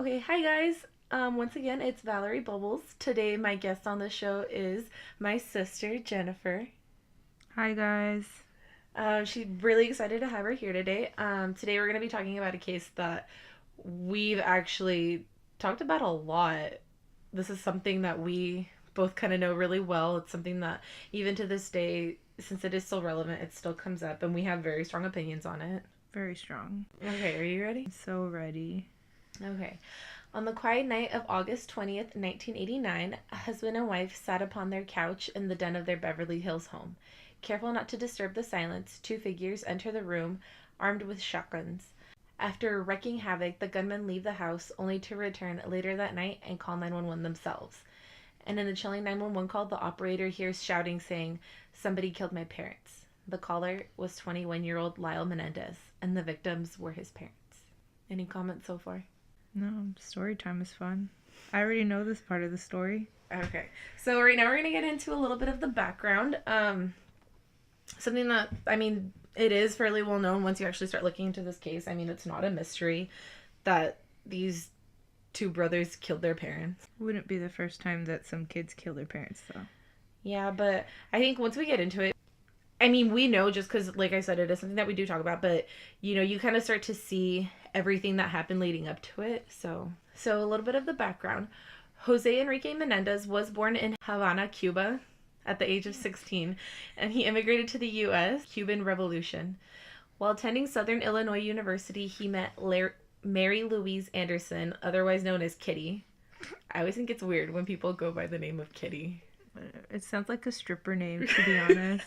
Okay, hi guys. Once again, it's Valerie Bubbles. Today, my guest on the show is my sister, Jennifer. Hi guys. She's really excited to have her here today. Today, we're going to be talking about a case that we've actually talked about a lot. This is something that we both kind of know really well. It's something that, even to this day, since it is still relevant, it still comes up, and we have very strong opinions on it. Very strong. Okay, are you ready? I'm so ready. Okay. On the quiet night of August 20th, 1989, a husband and wife sat upon their couch in the den of their Beverly Hills home. Careful not to disturb the silence, two figures enter the room, armed with shotguns. After wreaking havoc, the gunmen leave the house, only to return later that night and call 911 themselves. And in the chilling 911 call, the operator hears shouting saying, "Somebody killed my parents." The caller was 21-year-old Lyle Menendez, and the victims were his parents. Any comments so far? No, story time is fun. I already know this part of the story. Okay, so right now we're gonna get into a little bit of the background. Something that, it is fairly well known once you actually start looking into this case. It's not a mystery that these two brothers killed their parents. Wouldn't be the first time that some kids kill their parents, though. Yeah, but I think once we get into it, we know just because, like I said, it is something that we do talk about, but, you kind of start to see everything that happened leading up to it. So a little bit of the background. Jose Enrique Menendez was born in Havana, Cuba at the age of 16, and he immigrated to the U.S. Cuban Revolution. While attending Southern Illinois University, he met Mary Louise Anderson, otherwise known as Kitty. I always think it's weird when people go by the name of Kitty. It sounds like a stripper name, to be honest.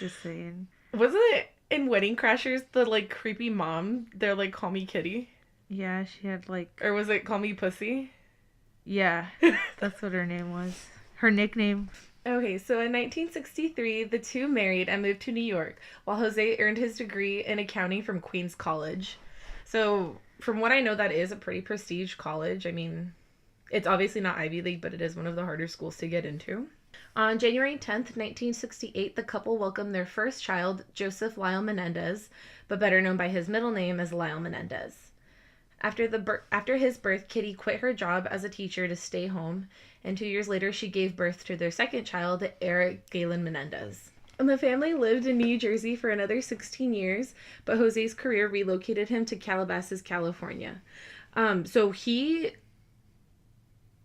Just saying. Wasn't it in Wedding Crashers, the, creepy mom? They're like, "Call me Kitty"? Yeah, she had, Or was it "Call me Pussy"? Yeah, that's what her name was. Her nickname. Okay, so in 1963, the two married and moved to New York, while Jose earned his degree in accounting from Queens College. So, from what I know, that is a pretty prestige college. It's obviously not Ivy League, but it is one of the harder schools to get into. On January 10th, 1968, the couple welcomed their first child, Joseph Lyle Menendez, but better known by his middle name as Lyle Menendez. After his birth, Kitty quit her job as a teacher to stay home, and 2 years later, she gave birth to their second child, Eric Galen Menendez. And the family lived in New Jersey for another 16 years, but Jose's career relocated him to Calabasas, California. So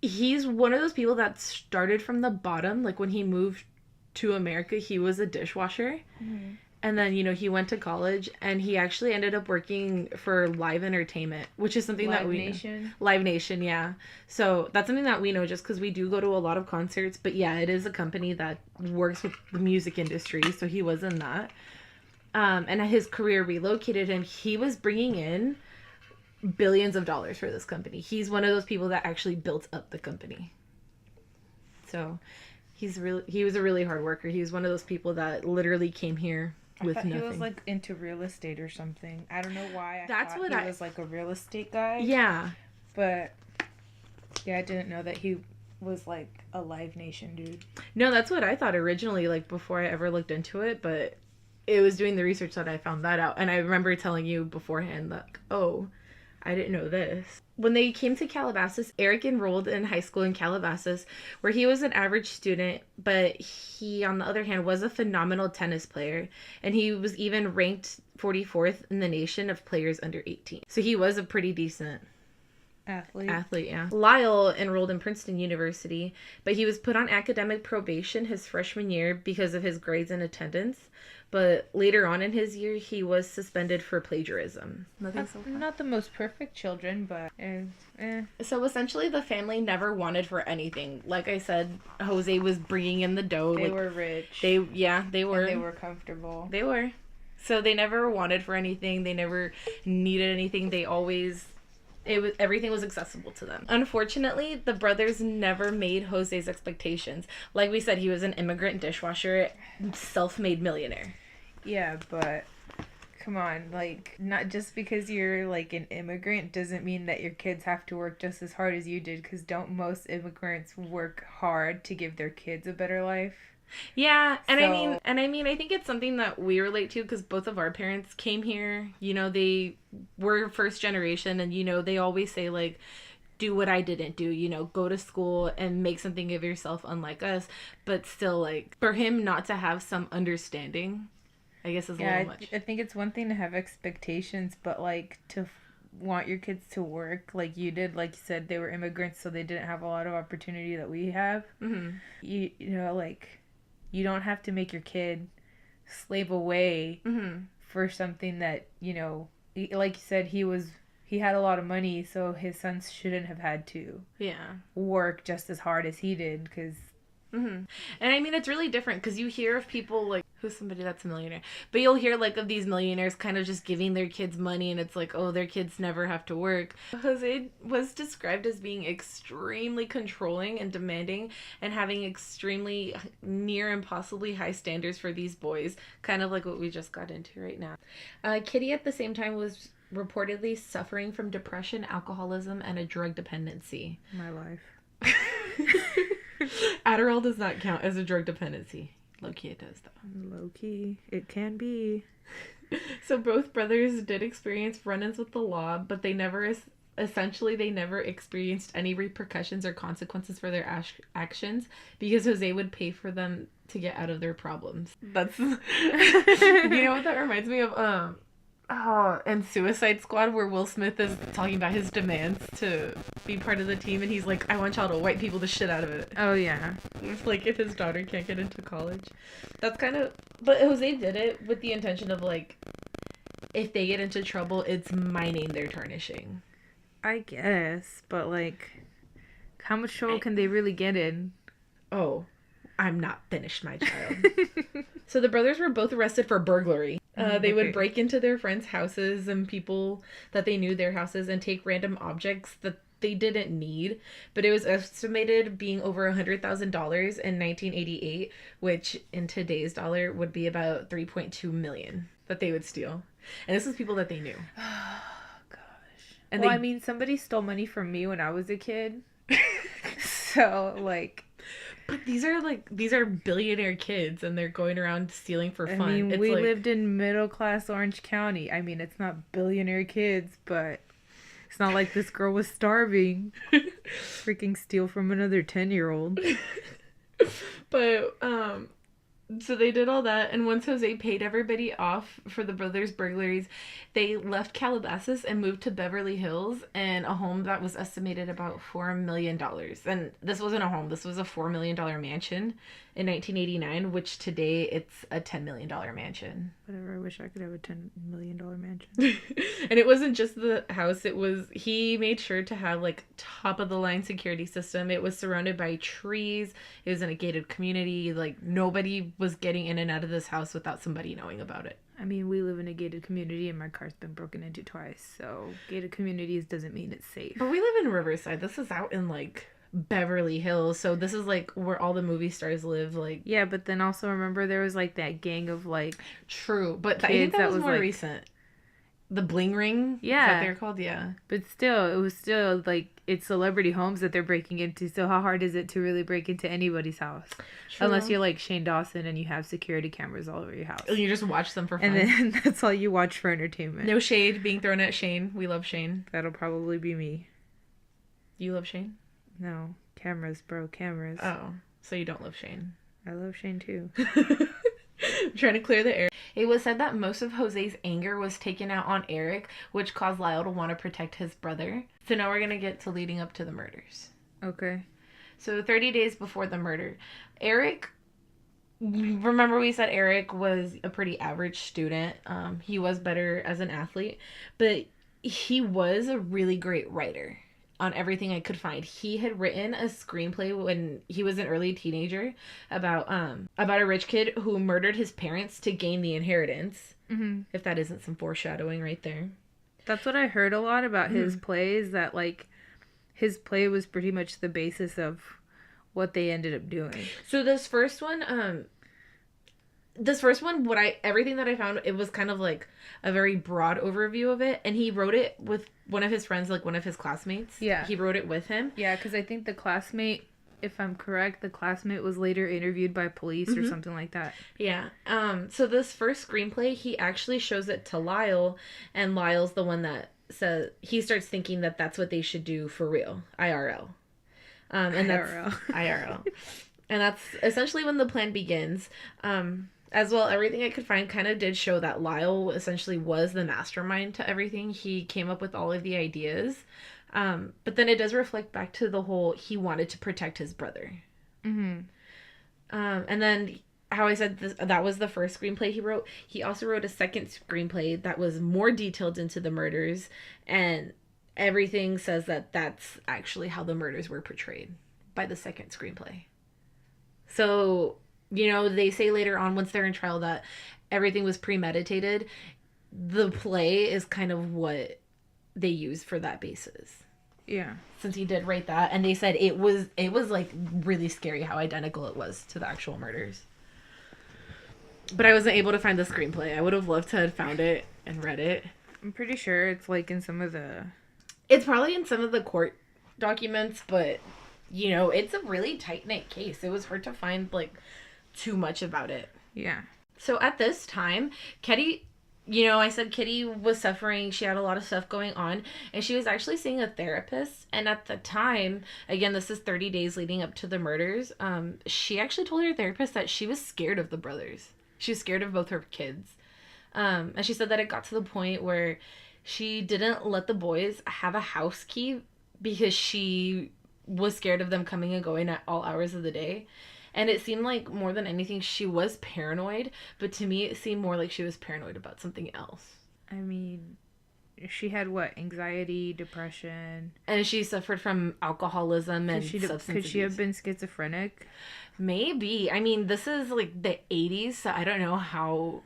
he's one of those people that started from the bottom. Like, when he moved to America, he was a dishwasher. Mm-hmm. And then, he went to college, and he actually ended up working for Live Entertainment, which is something that we Nation. know. Live Nation, yeah. So that's something that we know just because we do go to a lot of concerts. But yeah, it is a company that works with the music industry, so he was in that. And his career relocated him. He was bringing in billions of dollars for this company. He's one of those people that actually built up the company. So he was a really hard worker. He was one of those people that literally came here with nothing. He was into real estate or something. I don't know why. That's what he was a real estate guy. Yeah. But yeah, I didn't know that he was a Live Nation dude. No, that's what I thought originally, before I ever looked into it, but it was doing the research that I found that out. And I remember telling you beforehand that, oh, I didn't know this. When they came to Calabasas, Eric enrolled in high school in Calabasas, where he was an average student, but he, on the other hand, was a phenomenal tennis player, and he was even ranked 44th in the nation of players under 18. So he was a pretty decent athlete, yeah. Lyle enrolled in Princeton University, but he was put on academic probation his freshman year because of his grades and attendance. But later on in his year, he was suspended for plagiarism. Not the most perfect children, but So essentially, the family never wanted for anything. Like I said, Jose was bringing in the dough. They were rich. They were. And they were comfortable. They were. So they never wanted for anything. They never needed anything. Everything was accessible to them. Unfortunately, the brothers never made Jose's expectations. Like we said, he was an immigrant dishwasher, self-made millionaire. Yeah, but come on, like, not just because you're like an immigrant doesn't mean that your kids have to work just as hard as you did, because don't most immigrants work hard to give their kids a better life? Yeah, and So- I mean, I think it's something that we relate to because both of our parents came here. You know, they were first generation, and you know, they always say like, "Do what I didn't do." You know, go to school and make something of yourself, unlike us. But still, like, for him not to have some understanding, I guess is a Yeah, little much. I think it's one thing to have expectations, but like want your kids to work like you did, like you said, they were immigrants, so they didn't have a lot of opportunity that we have. Mm-hmm. You know, like, you don't have to make your kid slave away Mm-hmm. for something that, you know, like you said, he had a lot of money, so his sons shouldn't have had to Yeah. work just as hard as he did, because Mm-hmm. And I mean, it's really different because you hear of people like, who's somebody that's a millionaire, but you'll hear like of these millionaires kind of just giving their kids money, and it's like, oh, their kids never have to work. Jose was described as being extremely controlling and demanding and having extremely near impossibly high standards for these boys, kind of like what we just got into right now. Kitty at the same time was reportedly suffering from depression, alcoholism, and a drug dependency. my life. Adderall does not count as a drug dependency. Low-key it does, though. Low key, it can be. So both brothers did experience run-ins with the law, but they never, essentially, they never experienced any repercussions or consequences for their actions because Jose would pay for them to get out of their problems. That's, you know what that reminds me of? And Suicide Squad, where Will Smith is talking about his demands to be part of the team, and he's like, I want y'all to white people the shit out of it. Oh yeah. It's like if his daughter can't get into college. That's kind of... But Jose did it with the intention of, like, if they get into trouble, it's my name they're tarnishing. I guess, but like, how much trouble can they really get in? Oh, I'm not finished, my child. So the brothers were both arrested for burglary. They would Okay. break into their friends' houses and people that they knew their houses and take random objects that they didn't need. But it was estimated being over $100,000 in 1988, which in today's dollar would be about 3.2 million that they would steal. And this was people that they knew. Oh gosh. And Well, they, I mean, somebody stole money from me when I was a kid. So like, but these are billionaire kids, and they're going around stealing for fun. I mean, It's we like, lived in middle class Orange County. I mean, it's not billionaire kids, but it's not like this girl was starving. Freaking steal from another 10-year-old. But so they did all that, and once Jose paid everybody off for the brothers' burglaries, they left Calabasas and moved to Beverly Hills and a home that was estimated about $4 million. And this wasn't a home, this was a $4 million mansion in 1989, which today it's a $10 million mansion. Whatever, I wish I could have a $10 million mansion. And it wasn't just the house, it was, he made sure to have like top of the line security system. It was surrounded by trees, it was in a gated community, like nobody was getting in and out of this house without somebody knowing about it. I mean, we live in a gated community and my car's been broken into twice, so gated communities doesn't mean it's safe. But we live in Riverside, this is out in like Beverly Hills, so this is like where all the movie stars live. Like, Yeah, but then also remember there was like that gang of like, true, but I Kids think that that was was, more like- recent. The Bling Ring, is Yeah. that they're called? Yeah. but still, it was still like, it's celebrity homes that they're breaking into, so how hard is it to really break into anybody's house? Unless you're like Shane Dawson and you have security cameras all over your house. And you just watch them for fun. And then that's all you watch for entertainment. No shade being thrown at Shane. We love Shane. That'll probably be me. You love Shane? No, cameras, bro, cameras. Oh, so you don't love Shane. I love Shane too. I'm trying to clear the air. It was said that most of Jose's anger was taken out on Eric, which caused Lyle to want to protect his brother. So now we're going to get to leading up to the murders. Okay. So 30 days before the murder, Eric, remember we said Eric was a pretty average student. He was better as an athlete, but he was a really great writer. On everything I could find, he had written a screenplay when he was an early teenager about a rich kid who murdered his parents to gain the inheritance. Mm-hmm. If that isn't some foreshadowing right there. That's what I heard a lot about his plays, that like his play was pretty much the basis of what they ended up doing. So this first one, this first one, everything that I found, it was kind of like a very broad overview of it, and he wrote it with one of his friends, like one of his classmates. Yeah. He wrote it with him. Yeah, because I think the classmate, if I'm correct, the classmate was later interviewed by police or something like that. Yeah. So this first screenplay, he actually shows it to Lyle, and Lyle's the one that says he starts thinking that that's what they should do for real, IRL. And that's IRL. IRL. And that's essentially when the plan begins. As well, everything I could find kind of did show that Lyle essentially was the mastermind to everything. He came up with all of the ideas. But then it does reflect back to the whole he wanted to protect his brother. Mm-hmm. And then how I said that was the first screenplay he wrote. He also wrote a second screenplay that was more detailed into the murders, and everything says that that's actually how the murders were portrayed by the second screenplay. So, they say later on once they're in trial that everything was premeditated. The play is kind of what they use for that basis. Yeah. Since he did write that, and they said it was like really scary how identical it was to the actual murders. But I wasn't able to find the screenplay. I would have loved to have found it and read it. I'm pretty sure it's like in some of the... It's probably in some of the court documents, but it's a really tight-knit case. It was hard to find like too much about it. Yeah. So at this time, Kitty, I said Kitty was suffering. She had a lot of stuff going on, and she was actually seeing a therapist. And at the time, again, this is 30 days leading up to the murders, she actually told her therapist that she was scared of the brothers. She was scared of both her kids. And she said that it got to the point where she didn't let the boys have a house key because she was scared of them coming and going at all hours of the day. And it seemed like more than anything, she was paranoid. But to me, it seemed more like she was paranoid about something else. I mean, she had what? Anxiety, depression. And she suffered from alcoholism and substance Could she abuse. have been schizophrenic? Maybe. I mean, this is like the 80s, so I don't know how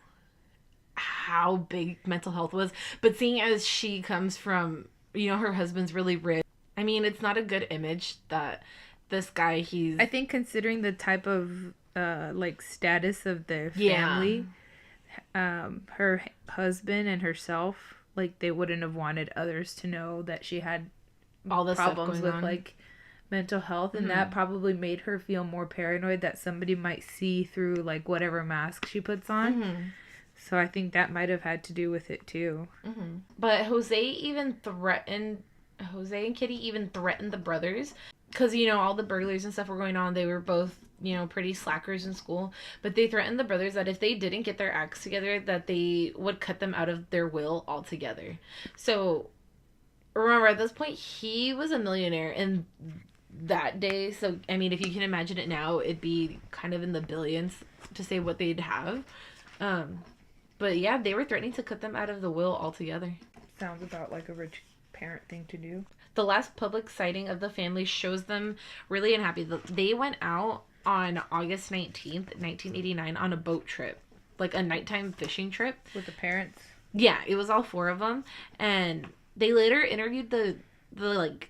big mental health was. But seeing as she comes from, her husband's really rich, I mean, it's not a good image that this guy, I think considering the type of like status of their family, her husband and herself, like they wouldn't have wanted others to know that she had all the problems with like mental health, and that probably made her feel more paranoid that somebody might see through like whatever mask she puts on. So I think that might have had to do with it too. But Jose and Kitty even threatened the brothers because, all the burglaries and stuff were going on. They were both, pretty slackers in school. But they threatened the brothers that if they didn't get their acts together, that they would cut them out of their will altogether. So, remember, at this point, he was a millionaire in that day. So, I mean, if you can imagine it now, it'd be kind of in the billions to say what they'd have. But yeah, they were threatening to cut them out of the will altogether. Sounds about like a rich parent thing to do. The last public sighting of the family shows them really unhappy. They went out on August 19th, 1989 on a boat trip, like a nighttime fishing trip. With the parents? Yeah, it was all four of them. And they later interviewed the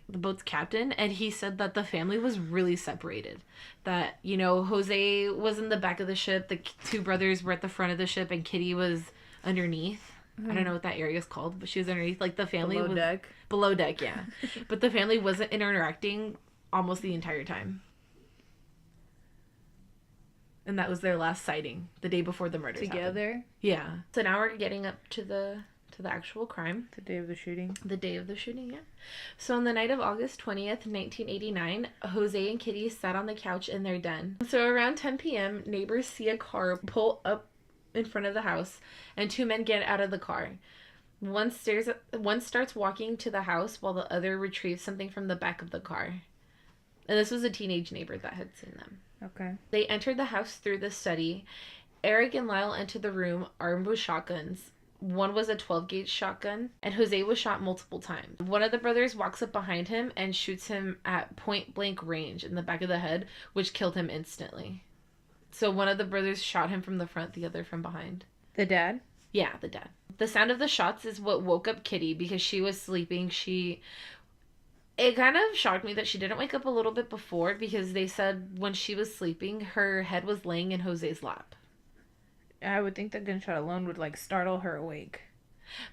boat's captain, and he said that the family was really separated. That, Jose was in the back of the ship, the two brothers were at the front of the ship, and Kitty was underneath. I don't know what that area is called, but she was underneath. Like, the family was... deck? Below deck, yeah. But the family wasn't interacting almost the entire time. And that was their last sighting, the day before the murders Together? happened. Yeah. So now we're getting up to the actual crime. The day of the shooting? The day of the shooting, yeah. So on the night of August 20th, 1989, Jose and Kitty sat on the couch in their den. So around 10 p.m., neighbors see a car pull up in front of the house, and two men get out of the car. One starts walking to the house while the other retrieves something from the back of the car. And this was a teenage neighbor that had seen them. Okay. They entered the house through the study. Eric and Lyle entered the room armed with shotguns. One was a 12-gauge shotgun, and Jose was shot multiple times. One of the brothers walks up behind him and shoots him at point-blank range in the back of the head, which killed him instantly. So one of the brothers shot him from the front, the other from behind. The dad? Yeah, the dad. The sound of the shots is what woke up Kitty because she was sleeping. It kind of shocked me that she didn't wake up a little bit before, because they said when she was sleeping, her head was laying in Jose's lap. I would think the gunshot alone would like startle her awake.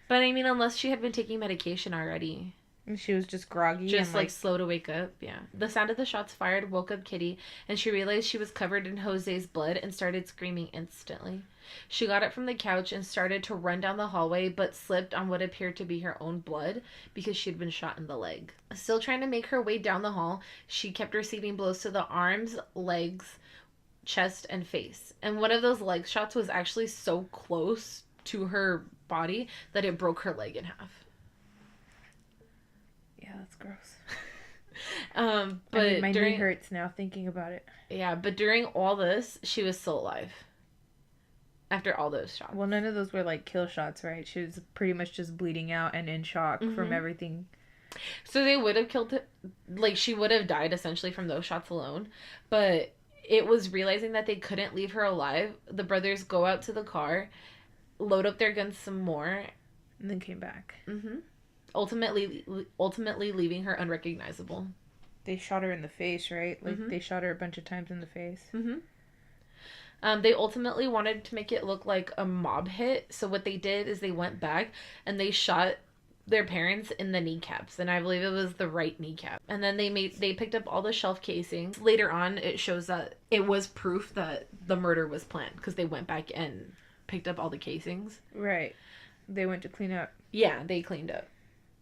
But I mean, unless she had been taking medication already. And she was just groggy. Just and like slow to wake up, yeah. The sound of the shots fired woke up Kitty, and she realized she was covered in Jose's blood and started screaming instantly. She got up from the couch and started to run down the hallway, but slipped on what appeared to be her own blood because she had been shot in the leg. Still trying to make her way down the hall, she kept receiving blows to the arms, legs, chest, and face. And one of those leg shots was actually so close to her body that it broke her leg in half. Yeah, that's gross. But I mean, my knee hurts now thinking about it. Yeah, but during all this, she was still alive. After all those shots. Well, none of those were like kill shots, right? She was pretty much just bleeding out and in shock from everything. So they would have killed her, like she would have died essentially from those shots alone. But it was realizing that they couldn't leave her alive. The brothers go out to the car, load up their guns some more, and then came back. Ultimately leaving her unrecognizable. They shot her in the face, right? Like they shot her a bunch of times in the face. They ultimately wanted to make it look like a mob hit. So what they did is they went back and they shot their parents in the kneecaps, and I believe it was the right kneecap. And then they picked up all the shelf casings. Later on, it shows that it was proof that the murder was planned because they went back and picked up all the casings. Right. They went to clean up. Yeah, they cleaned up.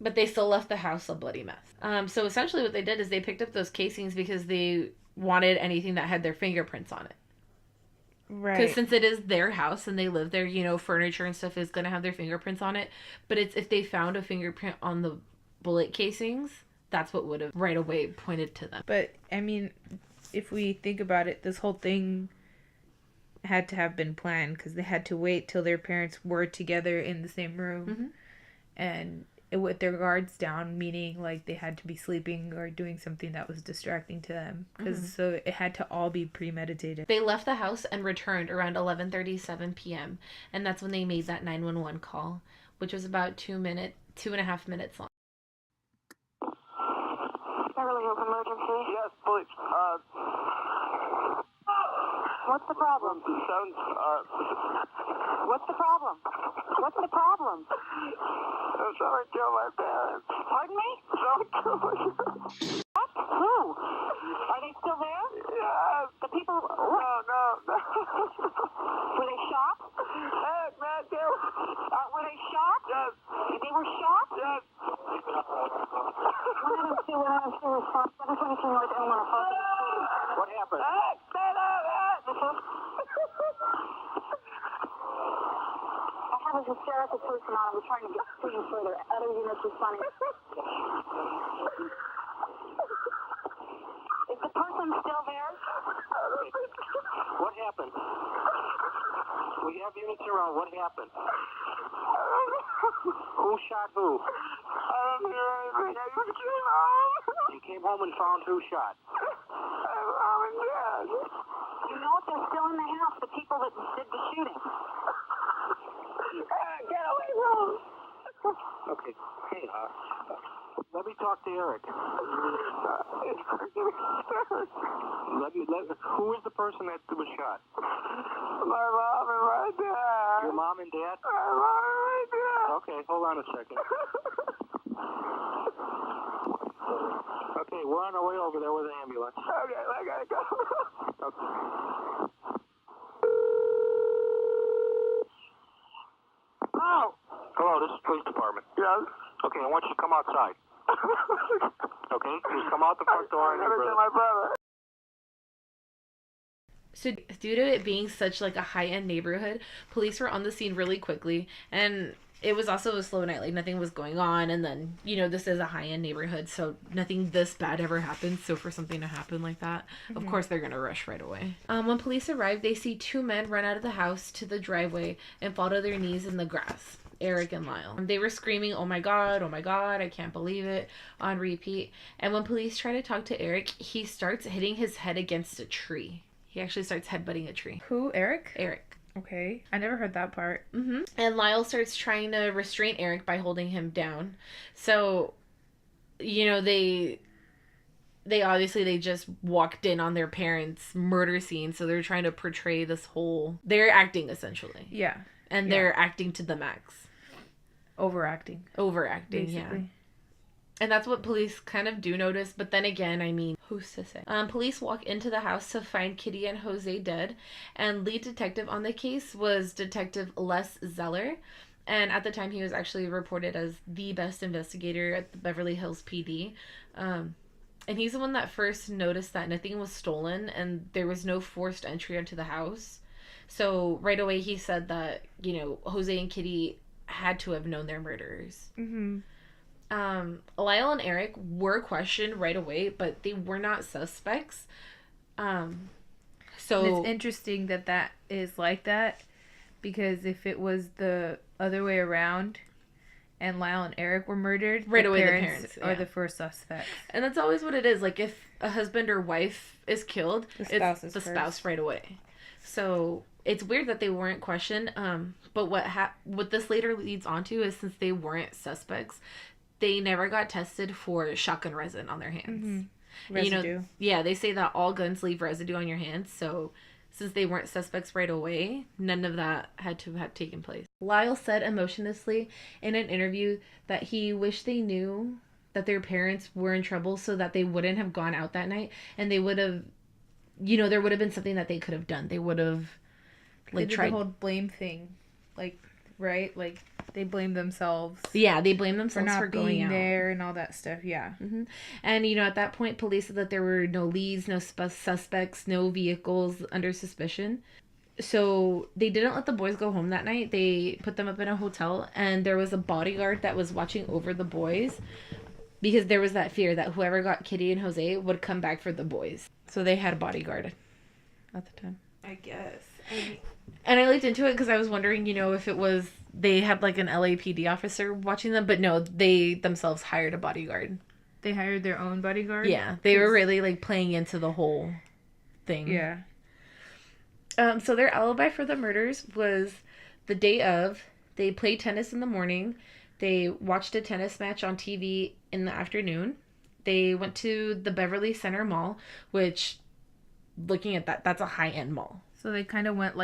But they still left the house a bloody mess. So essentially what they did is they picked up those casings because they wanted anything that had their fingerprints on it. Right. Because since it is their house and they live there, you know, furniture and stuff is going to have their fingerprints on it. But it's if they found a fingerprint on the bullet casings, that's what would have right away pointed to them. But, I mean, if we think about it, this whole thing had to have been planned because they had to wait till their parents were together in the same room. And with their guards down, meaning like they had to be sleeping or doing something that was distracting to them, because so it had to all be premeditated. They left the house and returned around 11:37 p.m. and that's when they made that 911 call, which was about 2.5 minutes long. Beverly Hills Emergency. Yes, please. What's the problem? What's the problem? What's the problem? Someone killed my parents. Pardon me? Someone killed my parents. What? Who? Are they still there? Yes. The people... No. Were they shot? Hey, man, Were they shot? Yes. They were shot? Yes. 102 response. 722 North Elmore. What happened? Hey, stay there, man. I have a hysterical person on. We're trying to get things further. Other units responding. Is the person still there? What happened? We have units around. What happened? Who shot who? I don't hear anything. I just came home. You came home and found who shot? I'm mom and dad. You know if they're still in the house, the people that did the shooting. Get away from them. Okay. Hey, let me talk to Eric. Who is the person that was shot? My mom and my dad. Your mom and dad? My mom and my dad. Okay, hold on a second. Okay, we're on our way over there with an ambulance. Okay, I gotta go. Okay. Oh. Hello, this is police department. Yes. Okay, I want you to come outside. Okay, just come out the front door and my brother. So due to it being such like a high-end neighborhood, police were on the scene really quickly, and it was also a slow night, like nothing was going on. And then, you know, this is a high-end neighborhood, so nothing this bad ever happened. So for something to happen like that, of course they're gonna rush right away. When police arrive, they see two men run out of the house to the driveway and fall to their knees in the grass. Eric and Lyle. They were screaming, oh my god, I can't believe it," on repeat. And when police try to talk to Eric, he starts hitting his head against a tree. He actually starts headbutting a tree. Who? Eric? Eric. Okay. I never heard that part. And Lyle starts trying to restrain Eric by holding him down. So, you know, they they just walked in on their parents' murder scene, so they're trying to portray this whole... They're acting, essentially. Yeah. And they're acting to the max. Overacting. Overacting, basically. yeah. And that's what police kind of do notice, but then again, I mean, who's to say? Police walk into the house to find Kitty and Jose dead, and lead detective on the case was Detective Les Zeller. And at the time, he was actually reported as the best investigator at the Beverly Hills PD. And he's the one that first noticed that nothing was stolen and there was no forced entry into the house. So right away, he said that, Jose and Kitty had to have known their murderers. Mm-hmm. Lyle and Eric were questioned right away, but they were not suspects. So and it's interesting that is like that, because if it was the other way around and Lyle and Eric were murdered, right away the parents are the first suspects. And that's always what it is. Like, if a husband or wife is killed, it's the spouse right away. So it's weird that they weren't questioned. But what this later leads on to is, since they weren't suspects, they never got tested for shotgun resin on their hands. Mm-hmm. Residue. They say that all guns leave residue on your hands. So since they weren't suspects right away, none of that had to have taken place. Lyle said emotionlessly in an interview that he wished they knew that their parents were in trouble so that they wouldn't have gone out that night, and they would have, there would have been something that they could have done. They would have, tried the whole blame thing, right? They blame themselves. Yeah, they blame themselves for going being out there and all that stuff. Yeah. Mm-hmm. And at that point, police said that there were no leads, no suspects, no vehicles under suspicion. So they didn't let the boys go home that night. They put them up in a hotel, and there was a bodyguard that was watching over the boys, because there was that fear that whoever got Kitty and Jose would come back for the boys. So they had a bodyguard at the time, I guess. And I looked into it because I was wondering, if it was, they had an LAPD officer watching them, but no, they themselves hired a bodyguard. They hired their own bodyguard? Yeah, they were really playing into the whole thing. Yeah. So their alibi for the murders was the day of. They played tennis in the morning. They watched a tennis match on TV in the afternoon. They went to the Beverly Center Mall, which, looking at that's a high-end mall. So they kind of went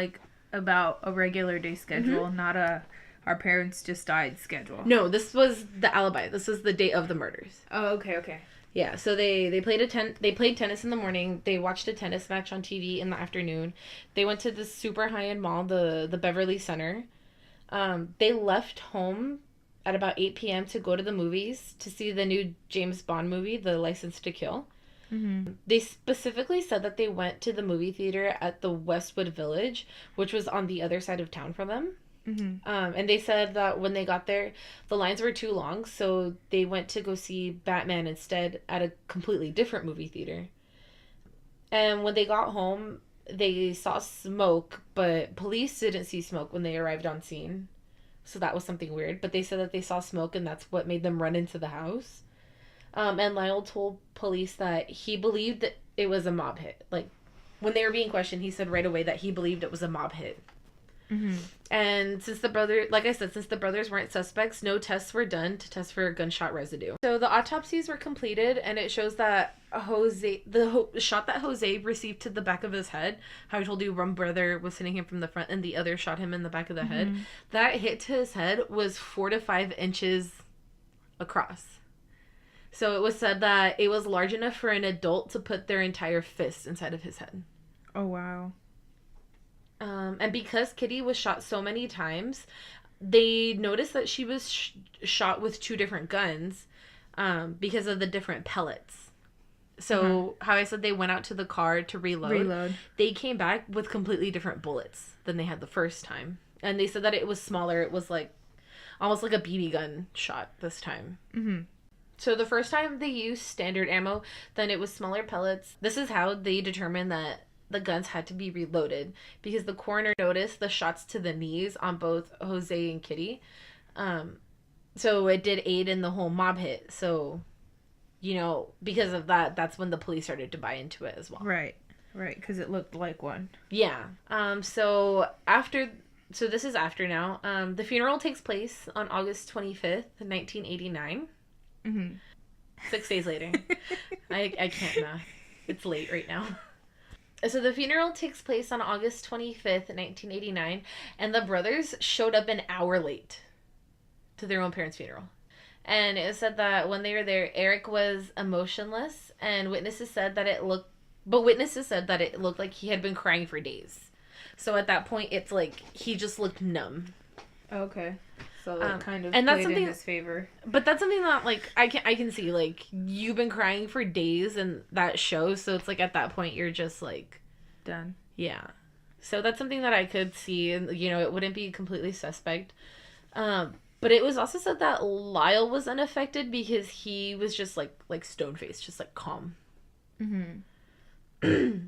about a regular day schedule, not our parents just died schedule. No, this was the alibi. This was the day of the murders. Oh, okay. Yeah, so they played tennis in the morning. They watched a tennis match on TV in the afternoon. They went to this super high-end mall, the Beverly Center. They left home at about 8 p.m. to go to the movies to see the new James Bond movie, The License to Kill. Mm-hmm. They specifically said that they went to the movie theater at the Westwood Village, which was on the other side of town from them. Mm-hmm. And they said that when they got there, the lines were too long, so they went to go see Batman instead at a completely different movie theater. And when they got home, they saw smoke, but police didn't see smoke when they arrived on scene. So that was something weird. But they said that they saw smoke, and that's what made them run into the house. And Lyle told police that he believed that it was a mob hit. When they were being questioned, he said right away that he believed it was a mob hit. Mm-hmm. And since the brothers weren't suspects, no tests were done to test for gunshot residue. So the autopsies were completed, and it shows that the shot that Jose received to the back of his head, how I told you one brother was hitting him from the front and the other shot him in the back of the head, that hit to his head was 4 to 5 inches across. So it was said that it was large enough for an adult to put their entire fist inside of his head. Oh, wow. And because Kitty was shot so many times, they noticed that she was shot with 2 different guns because of the different pellets. So how I said they went out to the car to reload. They came back with completely different bullets than they had the first time. And they said that it was smaller. It was almost like a BB gun shot this time. Mm-hmm. So the first time they used standard ammo, then it was smaller pellets. This is how they determined that the guns had to be reloaded, because the coroner noticed the shots to the knees on both Jose and Kitty. So it did aid in the whole mob hit. So, because of that, that's when the police started to buy into it as well. Right, because it looked like one. Yeah. So this is after now. The funeral takes place on August 25th, 1989. Mm-hmm. 6 days later. I can't math. It's late right now. So the funeral takes place on August 25th, 1989, and the brothers showed up an hour late to their own parents' funeral. And it said that when they were there, Eric was emotionless, and witnesses said that it looked like he had been crying for days. So at that point, it's like he just looked numb. Okay. So that kind of and that's played something in his favor. But that's something that, like, I can see, like, you've been crying for days, and that shows. So it's like at that point, you're just like Done. Yeah. So that's something that I could see, and, you know, it wouldn't be completely suspect. But it was also said that Lyle was unaffected because he was just like stone-faced, just like calm. Mm-hmm.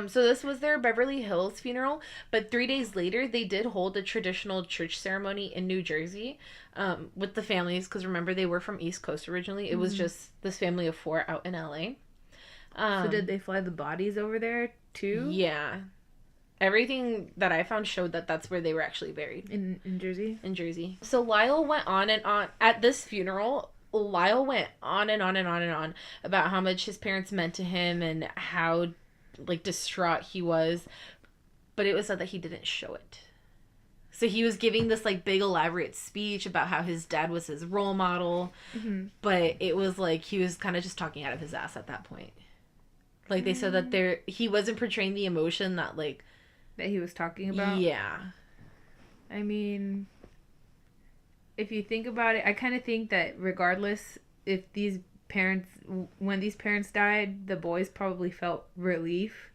So this was their Beverly Hills funeral, but 3 days later they did hold a traditional church ceremony in New Jersey, with the families, because remember, they were from East Coast originally. It was just this family of 4 out in LA. So did they fly the bodies over there too? Yeah. Everything that I found showed that that's where they were actually buried. In Jersey? In Jersey. So Lyle went on and on. At this funeral, Lyle went on and on and on and on about how much his parents meant to him and how, like, distraught he was. But it was said that he didn't show it. So he was giving this, like, big elaborate speech about how his dad was his role model. Mm-hmm. But it was like he was kind of just talking out of his ass at that point. Like, they said that he wasn't portraying the emotion that, like... That he was talking about? Yeah. I mean, if you think about it, I kind of think that regardless, when these parents died, the boys probably felt relief,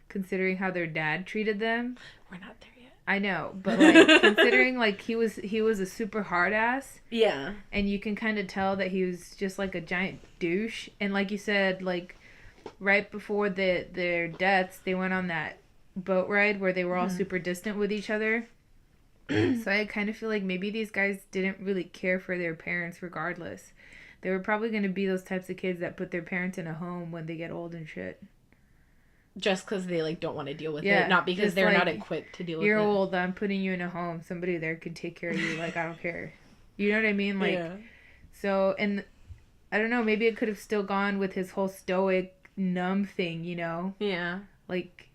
considering how their dad treated them. We're not there yet. I know, but, like, considering, like, he was a super hard ass. Yeah. And you can kind of tell that he was just, like, a giant douche. And like you said, like, right before their deaths, they went on that boat ride where they were all super distant with each other. So I kind of feel like maybe these guys didn't really care for their parents regardless. They were probably going to be those types of kids that put their parents in a home when they get old and shit. Just because they, like, don't want to deal with Yeah, it. Not because just they're like, not equipped to deal with it. You're old, I'm putting you in a home. Somebody there could take care of you. Like, I don't care. You know what I mean? Like, yeah. So, and I don't know, maybe it could have still gone with his whole stoic, numb thing, you know? Yeah. Like,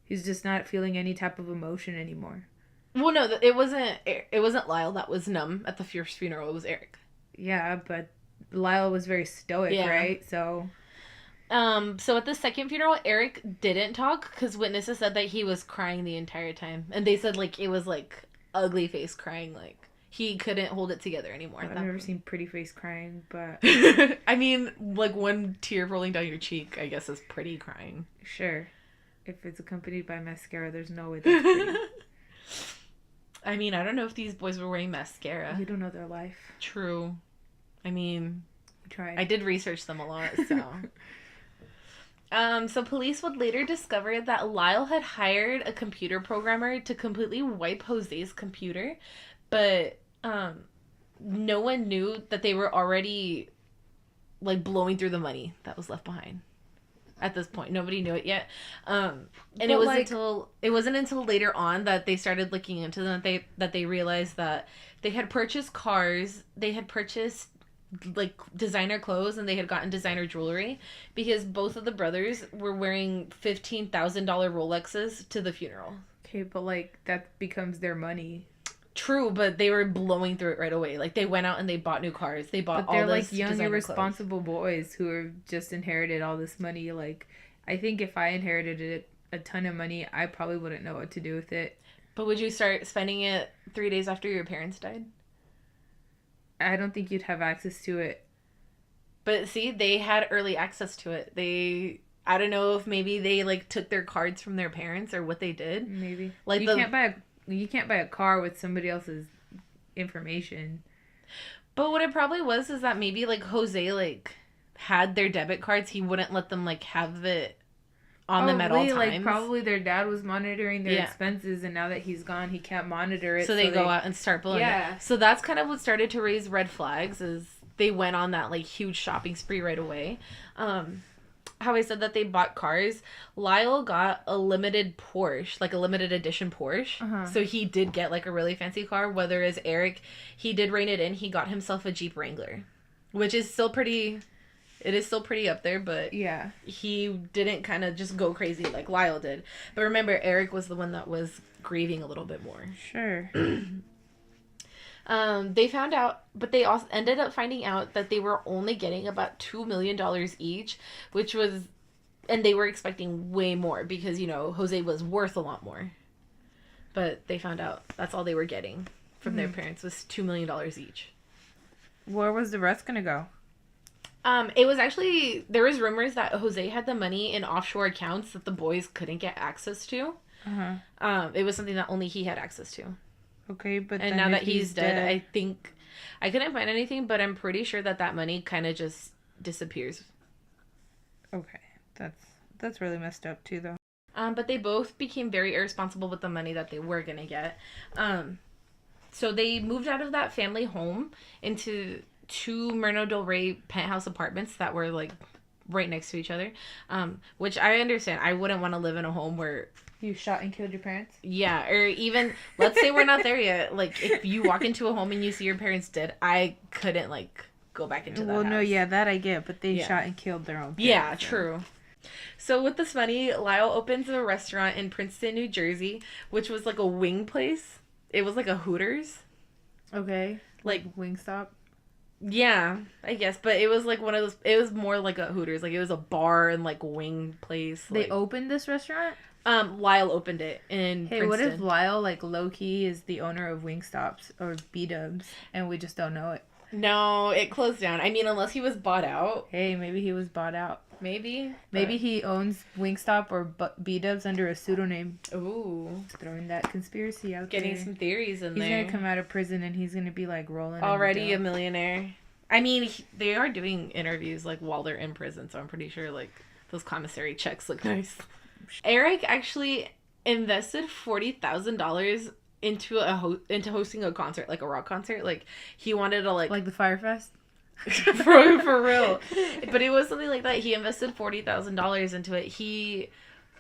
he's just not feeling any type of emotion anymore. Well, no, it wasn't Lyle that was numb at the first funeral. It was Eric. Yeah, but Lyle was very stoic, right? So at the second funeral, Eric didn't talk because witnesses said that he was crying the entire time. And they said, like, it was, like, ugly face crying. Like, he couldn't hold it together anymore. I've never seen pretty face crying, but... I mean, like, one tear rolling down your cheek, I guess, is pretty crying. Sure. If it's accompanied by mascara, there's no way that's pretty. I mean, I don't know if these boys were wearing mascara. You don't know their life. True. I mean... We tried. I did research them a lot, so... So police would later discover that Lyle had hired a computer programmer to completely wipe Jose's computer, but no one knew that they were already, like, blowing through the money that was left behind. At this point, nobody knew it yet, and it wasn't until later on that they started looking into them that they realized that they had purchased cars, they had purchased, like, designer clothes, and they had gotten designer jewelry because both of the brothers were wearing $15,000 Rolexes to the funeral. Okay, but, like, that becomes their money. True, but they were blowing through it right away. Like, they went out and they bought new cars. They bought all this. But they're, like, young, irresponsible clothes. Boys who have just inherited all this money. Like, I think if I inherited a ton of money, I probably wouldn't know what to do with it. But would you start spending it 3 days after your parents died? I don't think you'd have access to it. But see, they had early access to it. I don't know if maybe they, like, took their cards from their parents or what they did. Maybe. Like, you can't buy a car with somebody else's information. But what it probably was is that maybe, like, Jose, like, had their debit cards. He wouldn't let them, like, have it on them at all times. Like, probably their dad was monitoring their expenses, and now that he's gone, he can't monitor it. So they go out and start blowing it. So that's kind of what started to raise red flags, is they went on that, like, huge shopping spree right away. How I said that they bought cars, Lyle got a limited Porsche, like a limited edition Porsche. Uh-huh. So he did get, like, a really fancy car, whereas Eric, he did rein it in. He got himself a Jeep Wrangler. which is still pretty. It is still pretty up there, but Yeah. he didn't kind of just go crazy like Lyle did. But remember, Eric was the one that was grieving a little bit more. Sure. They found out, but they also ended up finding out that they were only getting about $2 million each, which was, and they were expecting way more because, you know, Jose was worth a lot more. But they found out that's all they were getting from their parents was $2 million each. Where was the rest gonna go? It was actually, there was rumors that Jose had the money in offshore accounts that the boys couldn't get access to. Uh-huh. It was something that only he had access to. Okay, but And then now if that he's dead, I think, I couldn't find anything, but I'm pretty sure that money kind of just disappears. Okay, that's really messed up too, though. But they both became very irresponsible with the money that they were gonna get. So they moved out of that family home into 2 Myrna Del Rey penthouse apartments that were like right next to each other. Which I understand. I wouldn't want to live in a home where You shot and killed your parents? yeah, or even let's say we're not there yet. Like if you walk into a home and you see your parents dead, I couldn't like go back into that Well, house. no, yeah, that I get, but they Yeah. shot and killed their own parents. Yeah, true. So with this money, Lyle opens a restaurant in Princeton, New Jersey, which was like a wing place. It was like a Hooters. Okay. Like Wingstop? yeah, I guess, but it was like one of those. It was more like a Hooters, like it was a bar and like wing place. They Like, opened this restaurant? Lyle opened it in Hey, Princeton. what if Lyle, like, low-key is the owner of Wingstops or B-Dubs, and we just don't know it? No, it closed down. I mean, unless he was bought out, Hey, maybe he was bought out. maybe. Maybe he owns Wingstop or B-Dubs under a pseudonym. Ooh, Throwing that conspiracy out getting there. some theories in He's there. gonna come out of prison and he's gonna be, like, rolling in the Already a dough. millionaire. I mean, they are doing interviews like while they're in prison, so I'm pretty sure like those commissary checks look nice. Eric actually invested $40,000 into into hosting a concert, like a rock concert. Like he wanted to Like the Firefest? for real. But it was something like that. He invested $40,000 into it.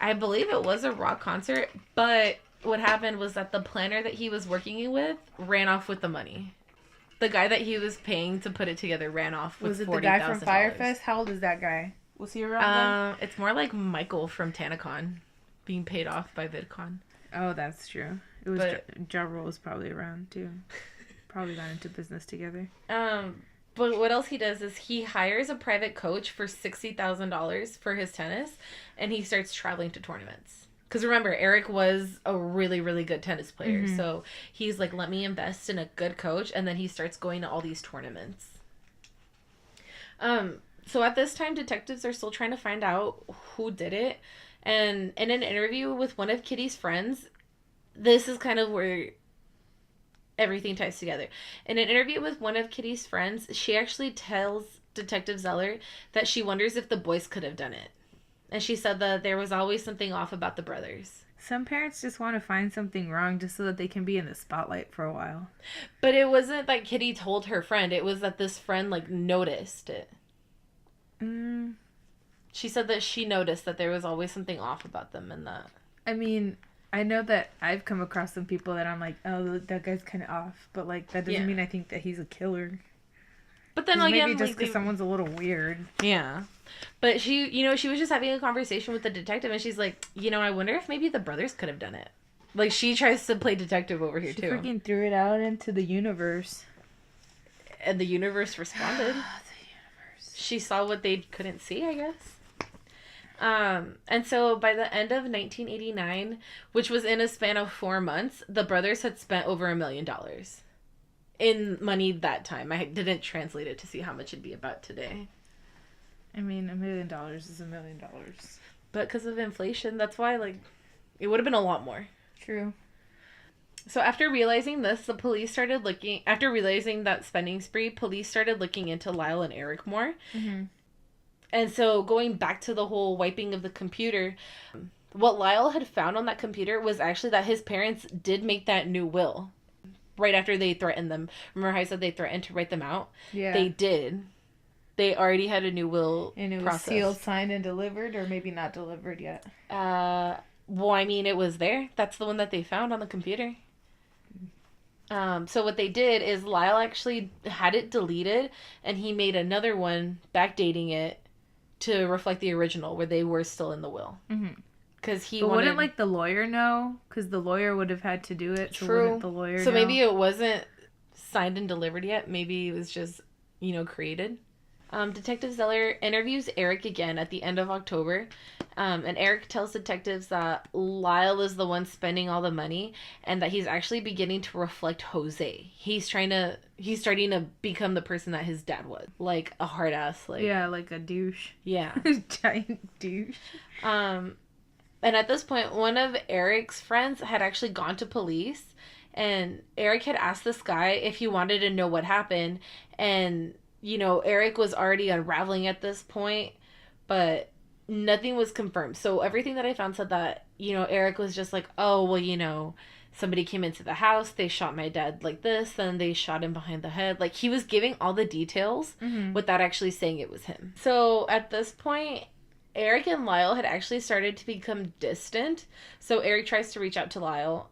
I believe it was a rock concert, but what happened was that the planner that he was working with ran off with the money. The guy that he was paying to put it together ran off with Was it $40,000. the guy from Firefest? How old is that guy? Was he around It's more like Michael from TanaCon being paid off by VidCon. then? Oh, that's true. It was But- Ja Rule was probably around too. Probably got into business together. But what else he does is he hires a private coach for $60,000 for his tennis, and he starts traveling to tournaments. Because remember, Eric was a really, really good tennis player. So he's like, let me invest in a good coach. And then he starts going to all these tournaments. So at this time, detectives are still trying to find out who did it. And in an interview with one of Kitty's friends, this is kind of where everything ties together. In an interview with one of Kitty's friends, she actually tells Detective Zeller that she wonders if the boys could have done it. And she said that there was always something off about the brothers. Some parents just want to find something wrong just so that they can be in the spotlight for a while. But it wasn't that Kitty told her friend. It was that this friend, like, noticed it. She said that she noticed that there was always something off about them and that. I mean, I know that I've come across some people that I'm like, oh, that guy's kind of off. But, like, that doesn't Yeah. mean I think that he's a killer. But then 'Cause again, maybe just like, because someone's a little weird. yeah. But she, she was just having a conversation with the detective and she's like, I wonder if maybe the brothers could have done it. Like, she tries to play detective over here, She too. freaking threw it out into the universe. And the universe responded. She saw what they couldn't see, I guess. And so by the end of 1989, which was in a span of 4 months, the brothers had spent over $1 million in money that time. I didn't translate it to see how much it'd be about today. I mean, $1 million is $1 million. But because of inflation, that's why, like, it would have been a lot more. True. So after realizing this, the police started looking... After realizing that spending spree, police started looking into Lyle and Eric more. Mm-hmm. And so going back to the whole wiping of the computer, what Lyle had found on that computer was actually that his parents did make that new will right after they threatened them. Remember how I said they threatened to write them out? Yeah. They did. They already had a new will And it was processed. sealed, signed, and delivered, or maybe not delivered yet. Well, I mean, it was there. That's the one that they found on the computer. So what they did is Lyle actually had it deleted, and he made another one backdating it to reflect the original where they were still in the will. Mm-hmm. Because he but wanted... wouldn't like the lawyer know? Because the lawyer would have had to do it. So True. wouldn't the lawyer So know? maybe it wasn't signed and delivered yet. Maybe it was just, created. Detective Zeller interviews Eric again at the end of October. And Eric tells detectives that Lyle is the one spending all the money and that he's actually beginning to reflect Jose. He's starting to become the person that his dad was. Like a hard ass. Yeah, like a douche. Yeah. Giant douche. And at this point, one of Eric's friends had actually gone to police, and Eric had asked this guy if he wanted to know what happened. And, Eric was already unraveling at this point, but nothing was confirmed. So everything that I found said that, Eric was just like, oh, well, somebody came into the house, they shot my dad like this, then they shot him behind the head. Like, he was giving all the details without actually saying it was him. So at this point, Eric and Lyle had actually started to become distant. So Eric tries to reach out to Lyle.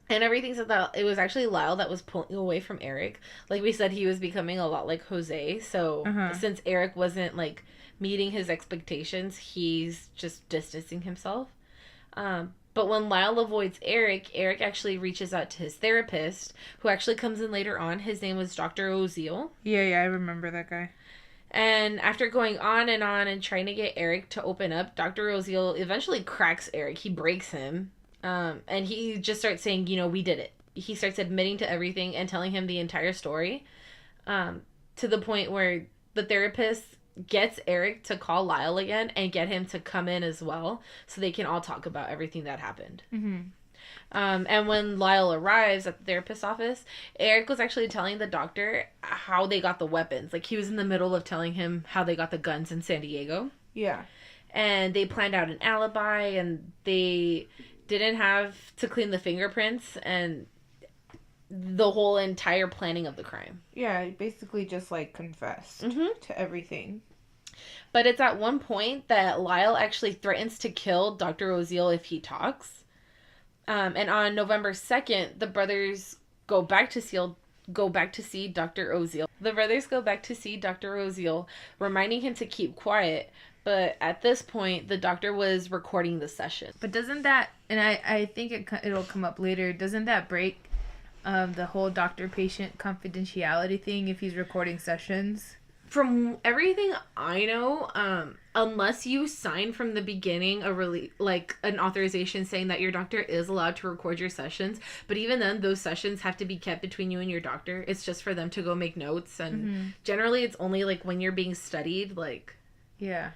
And everything said that it was actually Lyle that was pulling away from Eric. Like we said, he was becoming a lot like Jose. So since Eric wasn't like meeting his expectations, he's just distancing himself. But when Lyle avoids Eric, Eric actually reaches out to his therapist, who actually comes in later on. His name was Dr. Oziel. Yeah, I remember that guy. And after going on and trying to get Eric to open up, Dr. Oziel eventually cracks Eric. He breaks him. And he just starts saying, we did it. He starts admitting to everything and telling him the entire story. To the point where the therapist gets Eric to call Lyle again and get him to come in as well, so they can all talk about everything that happened. Mm-hmm. And when Lyle arrives at the therapist's office, Eric was actually telling the doctor how they got the weapons. Like, he was in the middle of telling him how they got the guns in San Diego. Yeah. And they planned out an alibi, and they didn't have to clean the fingerprints, and the whole entire planning of the crime. Yeah, basically just like confessed to everything. But it's at one point that Lyle actually threatens to kill Dr. Oziel if he talks. And on November 2nd, the brothers go back to see Dr. Oziel. The brothers go back to see Dr. Oziel, reminding him to keep quiet. But at this point, the doctor was recording the session. But doesn't that, and I think it'll come up later, doesn't that break the whole doctor-patient confidentiality thing if he's recording sessions? From everything I know, unless you sign from the beginning an authorization saying that your doctor is allowed to record your sessions, but even then, those sessions have to be kept between you and your doctor. It's just for them to go make notes, and generally, it's only like when you're being studied, like. Yeah.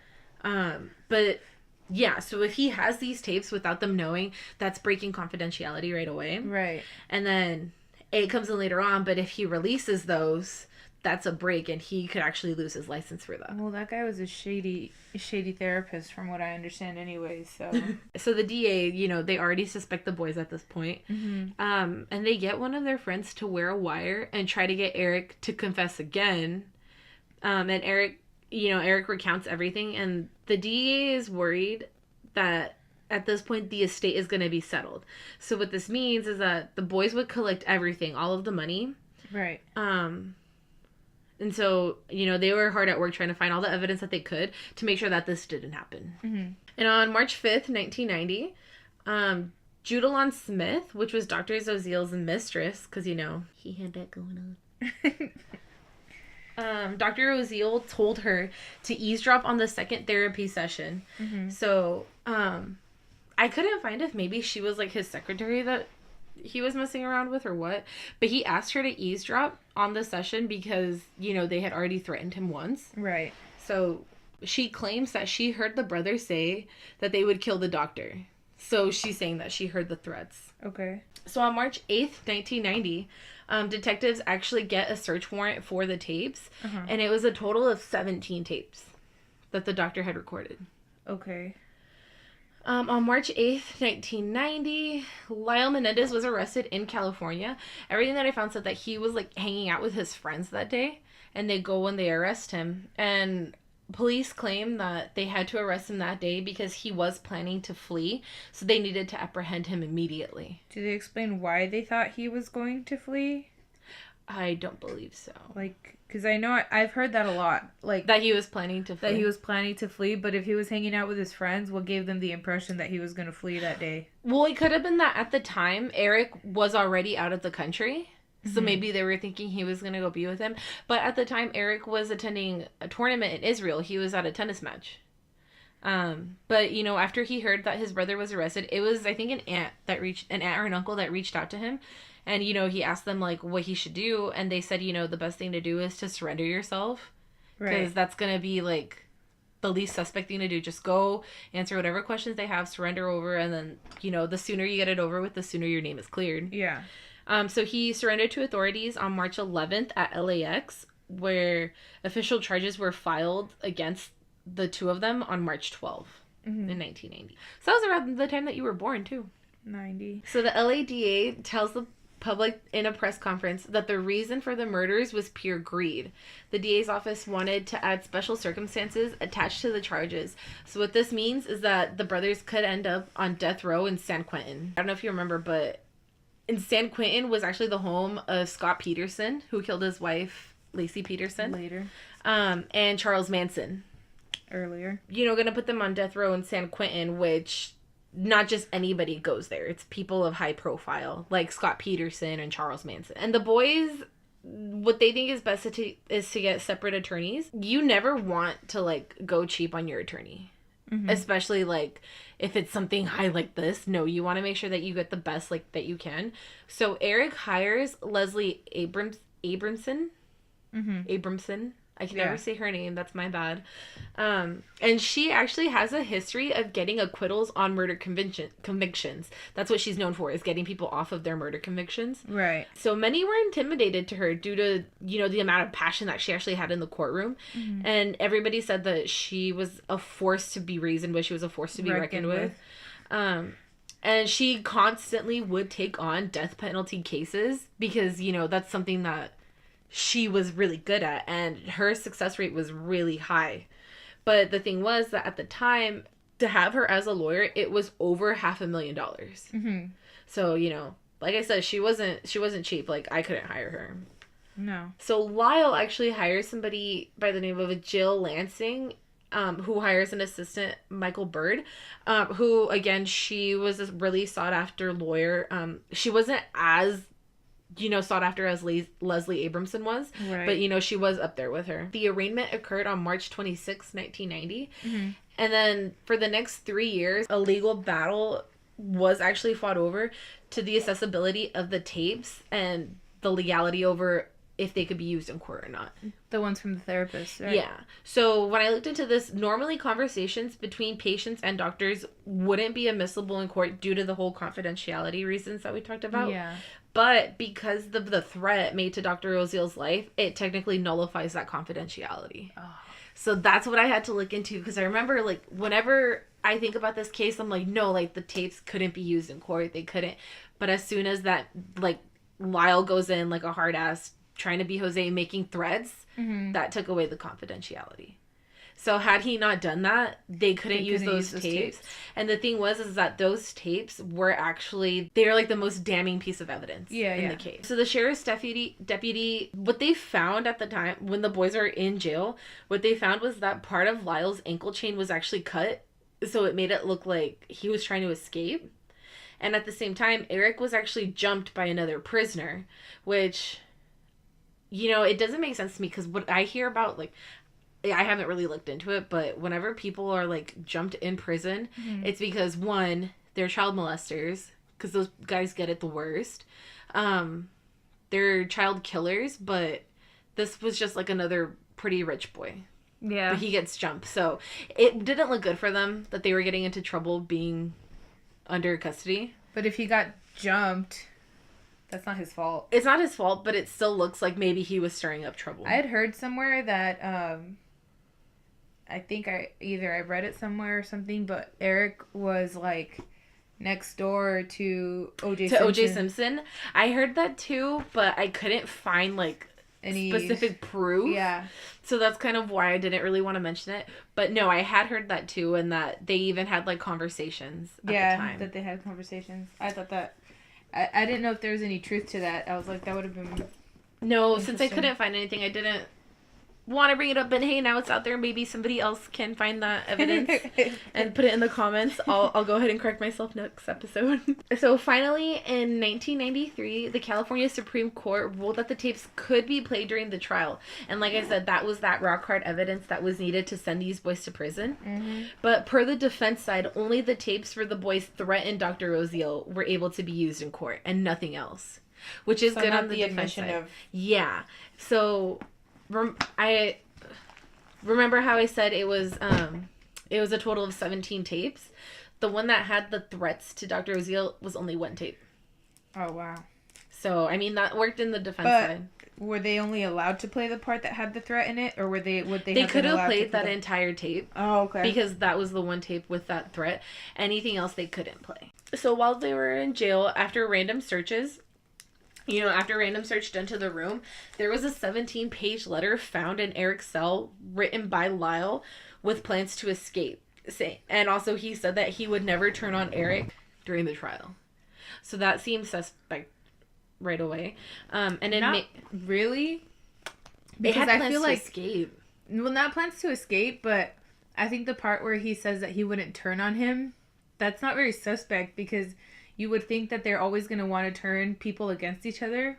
But yeah, so if he has these tapes without them knowing, that's breaking confidentiality right away. Right. And then it comes in later on, but if he releases those, that's a break, and he could actually lose his license for that. Well, that guy was a shady therapist from what I understand anyway, so. So the DA, they already suspect the boys at this point. And they get one of their friends to wear a wire and try to get Eric to confess again. And Eric recounts everything, and the DEA is worried that at this point the estate is going to be settled. So what this means is that the boys would collect everything, all of the money. Right. And so, they were hard at work trying to find all the evidence that they could to make sure that this didn't happen. And on March 5th, 1990, Judalon Smith, which was Dr. Oziel's mistress, because, he had that going on. Dr. Oziel told her to eavesdrop on the second therapy session. So, I couldn't find if maybe she was like his secretary that he was messing around with or what, but he asked her to eavesdrop on the session because, they had already threatened him once. Right. So she claims that she heard the brothers say that they would kill the doctor. So she's saying that she heard the threats. Okay. So on March 8th, 1990, detectives actually get a search warrant for the tapes, and it was a total of 17 tapes that the doctor had recorded. Okay. On March 8th, 1990, Lyle Menendez was arrested in California. Everything that I found said that he was, hanging out with his friends that day, and they go and they arrest him. And police claim that they had to arrest him that day because he was planning to flee, so they needed to apprehend him immediately. Do they explain why they thought he was going to flee? I don't believe so. Like, because I know I've heard that a lot. Like, That he was planning to flee. that he was planning to flee, but if he was hanging out with his friends, what gave them the impression that he was going to flee that day? Well, it could have been that at the time, Eric was already out of the country. So maybe they were thinking he was going to go be with him. But at the time, Eric was attending a tournament in Israel. He was at a tennis match. But, you know, after he heard that his brother was arrested, it was, I think, an aunt or an uncle that reached out to him. And, you know, he asked them, like, what he should do. And they said, you know, the best thing to do is to surrender yourself. Because that's going to be, like, the least suspect thing to do. Just go, answer whatever questions they have, surrender over. And then, you know, the sooner you get it over with, the sooner your name is cleared. Yeah. So he surrendered to authorities on March 11th at LAX, where official charges were filed against the two of them on March 12th in 1990. So that was around the time that you were born, too. 90. So the LADA tells the public in a press conference that the reason for the murders was pure greed. The DA's office wanted to add special circumstances attached to the charges. So what this means is that the brothers could end up on death row in San Quentin. I don't know if you remember, but in San Quentin was actually the home of Scott Peterson, who killed his wife, Lacey Peterson. Later. And Charles Manson. Earlier. You know, gonna put them on death row in San Quentin, which not just anybody goes there. It's people of high profile, like Scott Peterson and Charles Manson. And the boys, what they think is best is to get separate attorneys. You never want to, like, go cheap on your attorney. Especially, like, if it's something high like this. No, you want to make sure that you get the best, like, that you can. So Eric hires Leslie Abramson. Abramson. I can never say her name. That's my bad. And she actually has a history of getting acquittals on murder convictions. That's what she's known for, is getting people off of their murder convictions. Right. So many were intimidated to her due to, you know, the amount of passion that she actually had in the courtroom. And everybody said that she was a force to be reasoned with. She was a force to be reckoned with. And she constantly would take on death penalty cases because, you know, that's something that she was really good at, and her success rate was really high. But the thing was that at the time, to have her as a lawyer, it was over $500,000. So, you know, like I said, she wasn't cheap. Like, I couldn't hire her. No. So Lyle actually hires somebody by the name of Jill Lansing, who hires an assistant, Michael Bird, who, again, she was a really sought after lawyer. She wasn't as, you know, sought after as Leslie Abramson was. Right. But, you know, she was up there with her. The arraignment occurred on March 26, 1990. And then for the next 3 years, a legal battle was actually fought over to the accessibility of the tapes and the legality over if they could be used in court or not. The ones from the therapist, right? Yeah. So when I looked into this, normally conversations between patients and doctors wouldn't be admissible in court due to the whole confidentiality reasons that we talked about. Yeah. But because of the threat made to Dr. Oziel's life, it technically nullifies that confidentiality. Oh. So that's what I had to look into, because I remember, like, whenever I think about this case, I'm like, no, like, the tapes couldn't be used in court. They couldn't. But as soon as that, like, Lyle goes in like a hard ass trying to be Jose, making threats, that took away the confidentiality. So had he not done that, they couldn't use those tapes. And the thing was, is that those tapes were actually, they were like the most damning piece of evidence in the case. So the sheriff's deputy, what they found at the time when the boys were in jail, what they found was that part of Lyle's ankle chain was actually cut. So it made it look like he was trying to escape. And at the same time, Eric was actually jumped by another prisoner, which, you know, it doesn't make sense to me, because what I hear about, like, I haven't really looked into it, but whenever people are, like, jumped in prison, it's because, one, they're child molesters, because those guys get it the worst. They're child killers, but this was just, like, another pretty rich boy. Yeah. But he gets jumped. So it didn't look good for them that they were getting into trouble being under custody. But if he got jumped, that's not his fault. It's not his fault, but it still looks like maybe he was stirring up trouble. I had heard somewhere that, I think I read it somewhere or something, but Eric was, like, next door to O.J. Simpson. O.J. Simpson. I heard that too, but I couldn't find, like, any specific proof. Yeah. So that's kind of why I didn't really want to mention it. But no, I had heard that too, and that they even had like conversations at the time. That they had conversations. I thought that I didn't know if there was any truth to that. I was like, that would have been No, since I couldn't find anything, I didn't want to bring it up. And hey, now it's out there. Maybe somebody else can find that evidence and put it in the comments. I'll go ahead and correct myself next episode. So finally, in 1993, the California Supreme Court ruled that the tapes could be played during the trial. And like I said, that was that rock hard evidence that was needed to send these boys to prison. Mm-hmm. But per the defense side, only the tapes where the boys threatened Dr. Oziel were able to be used in court and nothing else. Which is good on the defense side. Yeah. So I remember how I said it was a total of 17 tapes. The one that had the threats to Dr. Oziel was only one tape. Oh, wow. So, I mean, that worked in the defense side. Were they only allowed to play the part that had the threat in it, or would they could have played that entire tape. Oh, okay. Because that was the one tape with that threat. Anything else they couldn't play. So, while they were in jail, after random searches, after random search done to the room, there was a 17-page letter found in Eric's cell written by Lyle with plans to escape. And also he said that he would never turn on Eric during the trial. So that seems suspect right away. And it really? Because I feel like escape. Well, not plans to escape, but I think the part where he says that he wouldn't turn on him, that's not very suspect, because you would think that they're always going to want to turn people against each other.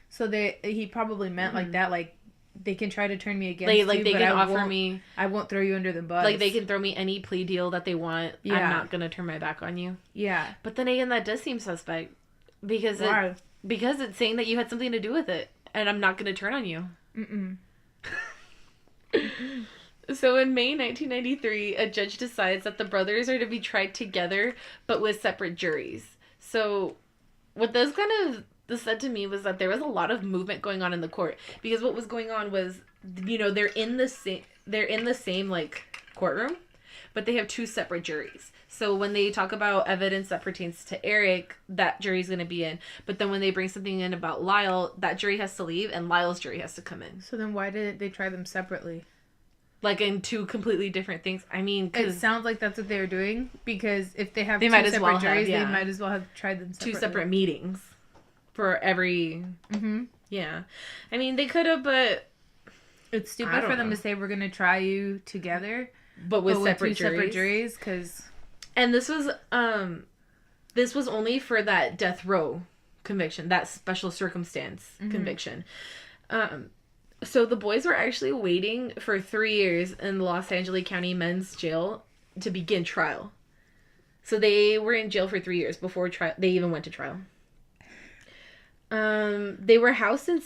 So he probably meant like that, like, they can try to turn me against you, they can offer me... I won't throw you under the bus. Like, they can throw me any plea deal that they want. Yeah. I'm not going to turn my back on you. Yeah. But then again, that does seem suspect. Because it's saying that you had something to do with it. And I'm not going to turn on you. Mm-mm. So in May 1993, a judge decides that the brothers are to be tried together, but with separate juries. So what this kind of said to me was that there was a lot of movement going on in the court, because what was going on was, they're in the same like courtroom, but they have two separate juries. So when they talk about evidence that pertains to Eric, that jury's going to be in. But then when they bring something in about Lyle, that jury has to leave and Lyle's jury has to come in. So then why didn't they try them separately? Like in two completely different things. I mean, it sounds like that's what they were doing, because if they have two separate juries, they might as well have tried them separately. Two separate meetings for every... Mm-hmm. Yeah. I mean, they could have, but... It's stupid for them to say, we're going to try you together, but with separate juries, because... And this was only for that death row conviction, that special circumstance conviction. So the boys were actually waiting for 3 years in the Los Angeles County Men's Jail to begin trial. So they were in jail for 3 years before they even went to trial. They were housed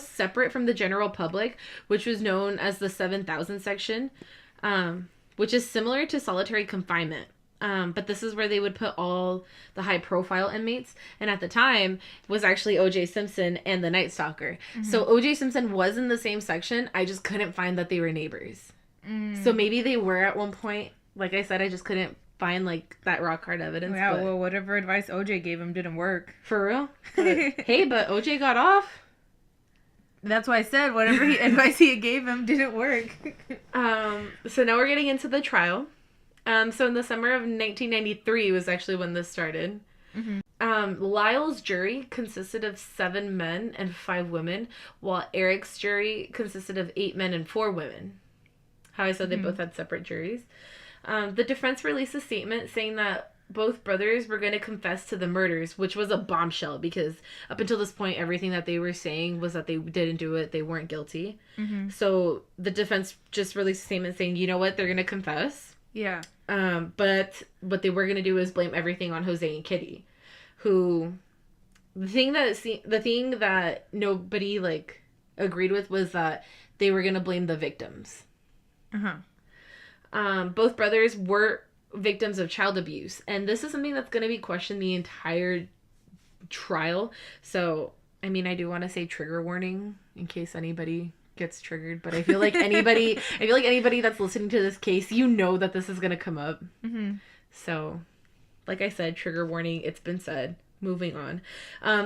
separate from the general public, which was known as the 7,000 section, which is similar to solitary confinement. But this is where they would put all the high-profile inmates. And at the time, was actually O.J. Simpson and the Night Stalker. Mm-hmm. So O.J. Simpson was in the same section. I just couldn't find that they were neighbors. Mm. So maybe they were at one point. Like I said, I just couldn't find, like, that rock-hard evidence. Yeah, well, whatever advice O.J. gave him didn't work. For real? But O.J. got off. That's why I said whatever advice he gave him didn't work. So now we're getting into the trial. So in the summer of 1993 was actually when this started. Mm-hmm. Lyle's jury consisted of 7 men and 5 women, while Eric's jury consisted of 8 men and 4 women. How I said they both had separate juries. The defense released a statement saying that both brothers were going to confess to the murders, which was a bombshell, because up until this point, everything that they were saying was that they didn't do it, they weren't guilty. Mm-hmm. So the defense just released a statement saying, you know what, they're going to confess. Yeah. But what they were going to do is blame everything on Jose and Kitty, who the thing that nobody like agreed with was that they were going to blame the victims. Both brothers were victims of child abuse, and this is something that's going to be questioned the entire trial. So, I mean, I do want to say trigger warning in case anybody gets triggered, but I feel like anybody that's listening to this case, you know that this is going to come up. Mm-hmm. So, like I said, trigger warning, it's been said. moving on.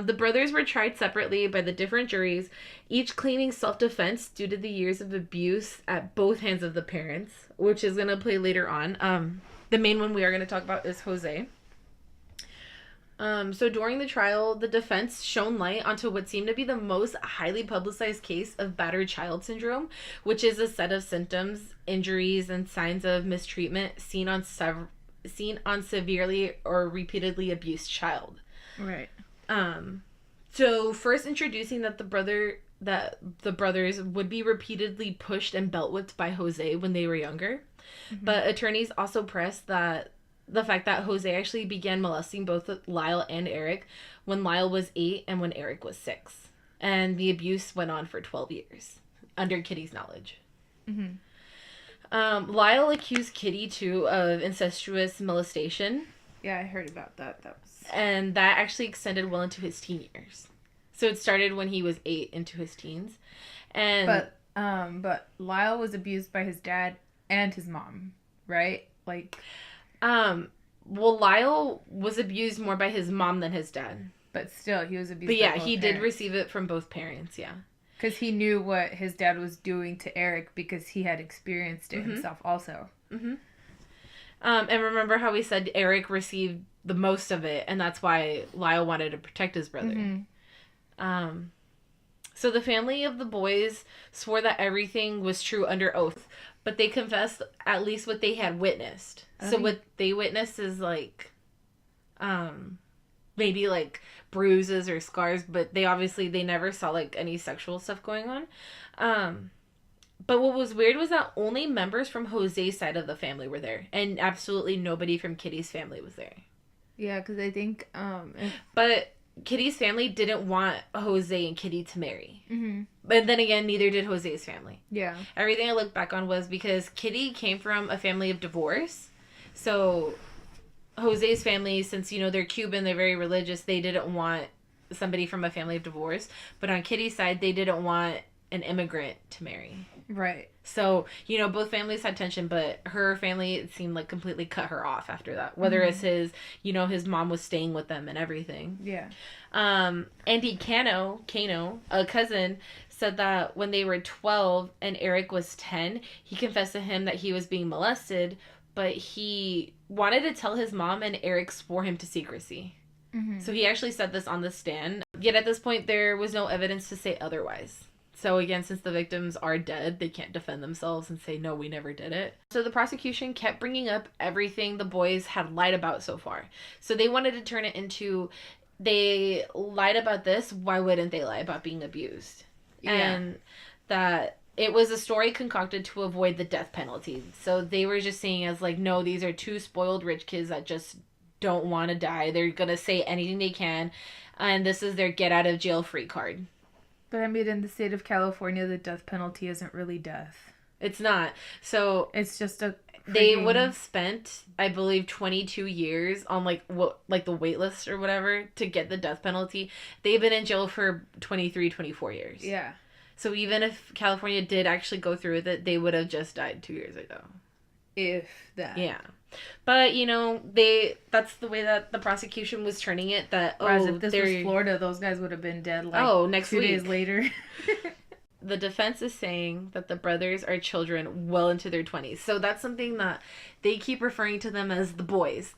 The brothers were tried separately by the different juries, each claiming self-defense due to the years of abuse at both hands of the parents, which is going to play later on. The main one we are going to talk about is Jose. So during the trial, the defense shone light onto what seemed to be the most highly publicized case of battered child syndrome, which is a set of symptoms, injuries, and signs of mistreatment seen on severely or repeatedly abused child. Right. So first introducing that the brothers would be repeatedly pushed and belt whipped by Jose when they were younger. Mm-hmm. But attorneys also pressed that the fact that Jose actually began molesting both Lyle and Eric when Lyle was 8 and when Eric was 6. And the abuse went on for 12 years under Kitty's knowledge. Mm-hmm. Lyle accused Kitty too of incestuous molestation. Yeah, I heard about that. And that actually extended well into his teen years. So it started when he was 8 into his teens. But Lyle was abused by his dad and his mom, right? Like, well, Lyle was abused more by his mom than his dad. But still, he was abused by both parents. But yeah, he did receive it from both parents, yeah. Because he knew what his dad was doing to Eric because he had experienced it himself also. Mm-hmm. And remember how we said Eric received the most of it, and that's why Lyle wanted to protect his brother. Mm-hmm. So the family of the boys swore that everything was true under oath, but they confessed at least what they had witnessed. So what they witnessed is like, maybe like bruises or scars, but they never saw like any sexual stuff going on. But what was weird was that only members from Jose's side of the family were there, and absolutely nobody from Kitty's family was there. Yeah, because I think, but Kitty's family didn't want Jose and Kitty to marry. Mm-hmm. But then again, neither did Jose's family. Yeah. Everything I looked back on was because Kitty came from a family of divorce. So Jose's family, since, they're Cuban, they're very religious, they didn't want somebody from a family of divorce. But on Kitty's side, they didn't want an immigrant to marry. Right. So, both families had tension, but her family, it seemed like completely cut her off after that. Whether it's his mom was staying with them and everything. Yeah. Andy Cano, a cousin, said that when they were 12 and Eric was 10, he confessed to him that he was being molested, but he wanted to tell his mom, and Eric swore him to secrecy. Mm-hmm. So he actually said this on the stand. Yet at this point, there was no evidence to say otherwise. So again, since the victims are dead, they can't defend themselves and say, no, we never did it. So the prosecution kept bringing up everything the boys had lied about so far. So they wanted to turn it into, they lied about this, why wouldn't they lie about being abused? Yeah. And that it was a story concocted to avoid the death penalty. So they were just saying as like, no, these are two spoiled rich kids that just don't want to die. They're going to say anything they can. And this is their get out of jail free card. But I mean, in the state of California, the death penalty isn't really death. It's not. So it's just a. They would have spent, I believe, 22 years on the wait list or whatever to get the death penalty. They've been in jail for 23, 24 years. Yeah. So even if California did actually go through with it, they would have just died 2 years ago. If that. Yeah. But, that's the way that the prosecution was turning it, that, whereas if this was Florida, those guys would have been dead next 2 days later. The defense is saying that the brothers are children well into their 20s. So that's something that they keep referring to them as the boys,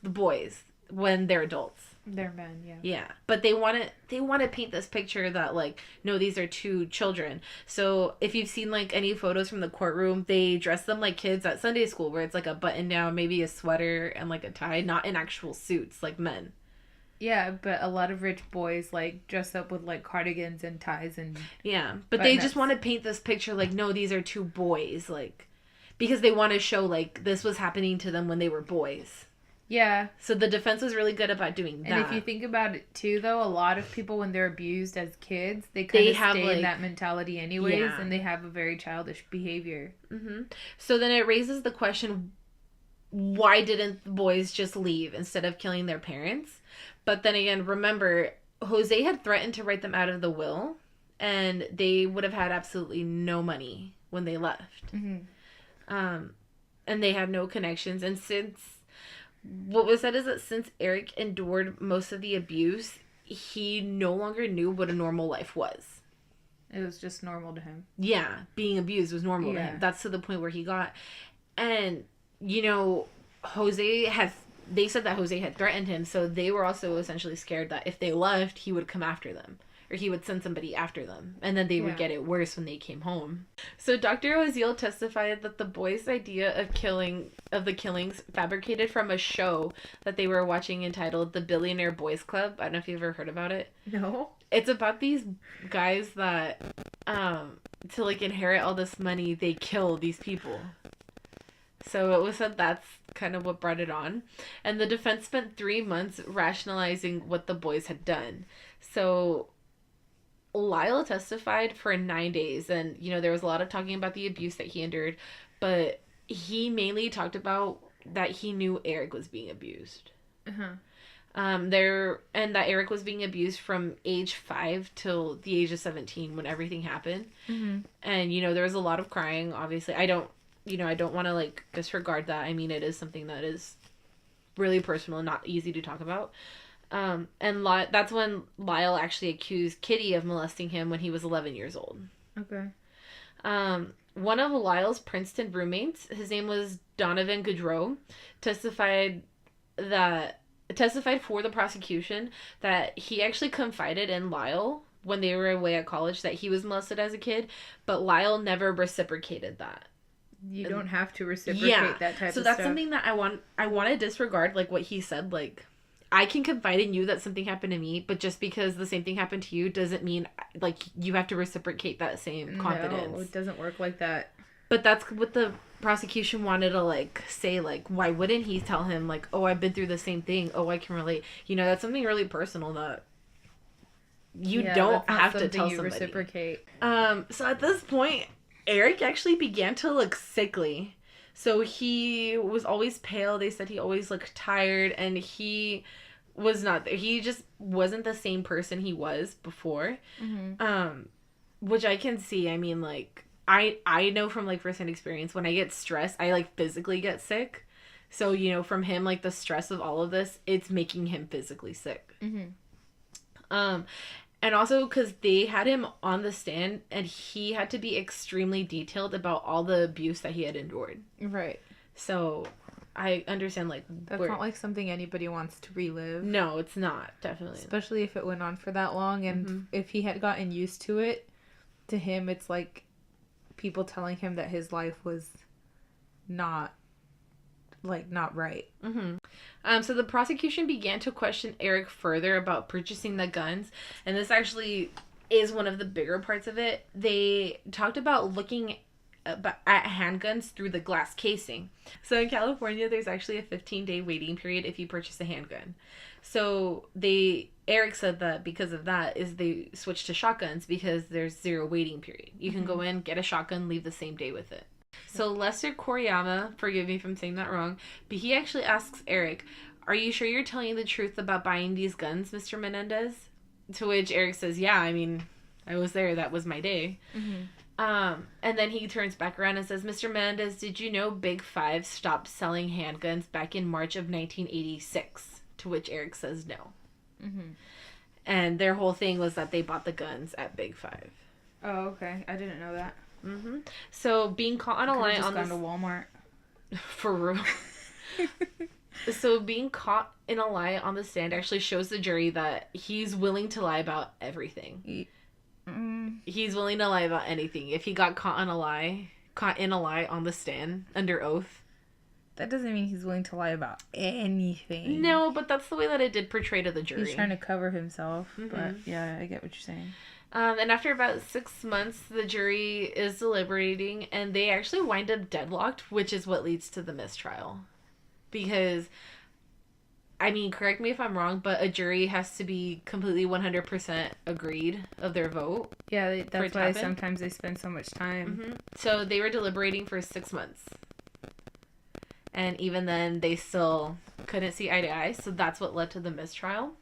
when they're adults. They're men, yeah. Yeah. But they want to paint this picture that, no, these are two children. So if you've seen, any photos from the courtroom, they dress them like kids at Sunday school, where it's, a button-down, maybe a sweater, and, a tie, not in actual suits, like men. Yeah, but a lot of rich boys, dress up with, cardigans and ties and... Yeah, but they just want to paint this picture, no, these are two boys, because they want to show, this was happening to them when they were boys. Yeah. So the defense was really good about doing that. And if you think about it, too, though, a lot of people, when they're abused as kids, they kind of stay in that mentality anyways, and they have a very childish behavior. Mm-hmm. So then it raises the question, why didn't the boys just leave instead of killing their parents? But then again, remember, Jose had threatened to write them out of the will, and they would have had absolutely no money when they left. Mm-hmm. And they had no connections. And what was said is that since Eric endured most of the abuse, he no longer knew what a normal life was. It was just normal to him. Yeah, being abused was normal to him. That's to the point where he got. And, you know, they said that Jose had threatened him, so they were also essentially scared that if they left, he would come after them. Or he would send somebody after them. And then they would get it worse when they came home. So Dr. Oziel testified that the boys' idea of the killings fabricated from a show that they were watching entitled The Billionaire Boys Club. I don't know if you've ever heard about it. No. It's about these guys that, to, like, inherit all this money, they kill these people. So it was said that's kind of what brought it on. And the defense spent 3 months rationalizing what the boys had done. So Lyle testified for 9 days. And, you know, there was a lot of talking about the abuse that he endured. But he mainly talked about that he knew Eric was being abused. Uh-huh. And that Eric was being abused from age 5 till the age of 17 when everything happened. Mm-hmm. And, you know, there was a lot of crying, obviously. I don't want to, like, disregard that. I mean, it is something that is really personal and not easy to talk about. And that's when Lyle actually accused Kitty of molesting him when he was 11 years old. Okay. One of Lyle's Princeton roommates, his name was Donovan Goudreau, testified for the prosecution that he actually confided in Lyle when they were away at college that he was molested as a kid, but Lyle never reciprocated that. You don't have to reciprocate that type of stuff. So that's something that I want to disregard, like what he said. Like, I can confide in you that something happened to me, but just because the same thing happened to you doesn't mean, like, you have to reciprocate that same confidence. No, it doesn't work like that. But that's what the prosecution wanted to, like, say, like, why wouldn't he tell him, like, oh, I've been through the same thing. Oh, I can relate. You know, that's something really personal that you don't have to tell somebody. Reciprocate. So at this point, Eric actually began to look sickly. So he was always pale. They said he always looked tired, and he was not there. He just wasn't the same person he was before. Mm-hmm. Which I can see. I mean, like, I know from, like, firsthand experience, when I get stressed, I, like, physically get sick. So, you know, from him, like, the stress of all of this, it's making him physically sick. Mm-hmm. And also because they had him on the stand and he had to be extremely detailed about all the abuse that he had endured. Right. So I understand, like... That's not, like, something anybody wants to relive. No, it's not. Definitely Especially if it went on for that long. And if he had gotten used to it, to him, it's like people telling him that his life was not right. So the prosecution began to question Eric further about purchasing the guns, and this actually is one of the bigger parts of it. They talked about looking at handguns through the glass casing. So in California, there's actually a 15-day waiting period if you purchase a handgun. So Eric said that because of that is they switched to shotguns because there's 0 waiting period. You can go in, get a shotgun, leave the same day with it. So Lester Koriyama, forgive me if I'm saying that wrong, but he actually asks Eric, "Are you sure you're telling the truth about buying these guns, Mr. Menendez?" To which Eric says, "Yeah, I mean, I was there. That was my day." And then he turns back around and says, "Mr. Menendez, did you know Big Five stopped selling handguns back in March of 1986? To which Eric says no. And their whole thing was that they bought the guns at Big Five. Oh, okay. I didn't know that. So being caught on a lie on this... gone to Walmart. For real. So being caught in a lie on the stand actually shows the jury that he's willing to lie about everything. He's willing to lie about anything. If he got caught in a lie on the stand under oath. That doesn't mean he's willing to lie about anything. No, but that's the way that it did portray to the jury. He's trying to cover himself. But yeah, I get what you're saying. And after about 6 months, the jury is deliberating, and they actually wind up deadlocked, which is what leads to the mistrial. Because, I mean, correct me if I'm wrong, but a jury has to be completely 100% agreed of their vote. Yeah, that's why sometimes they spend so much time. So they were deliberating for 6 months. And even then, they still couldn't see eye to eye, so that's what led to the mistrial.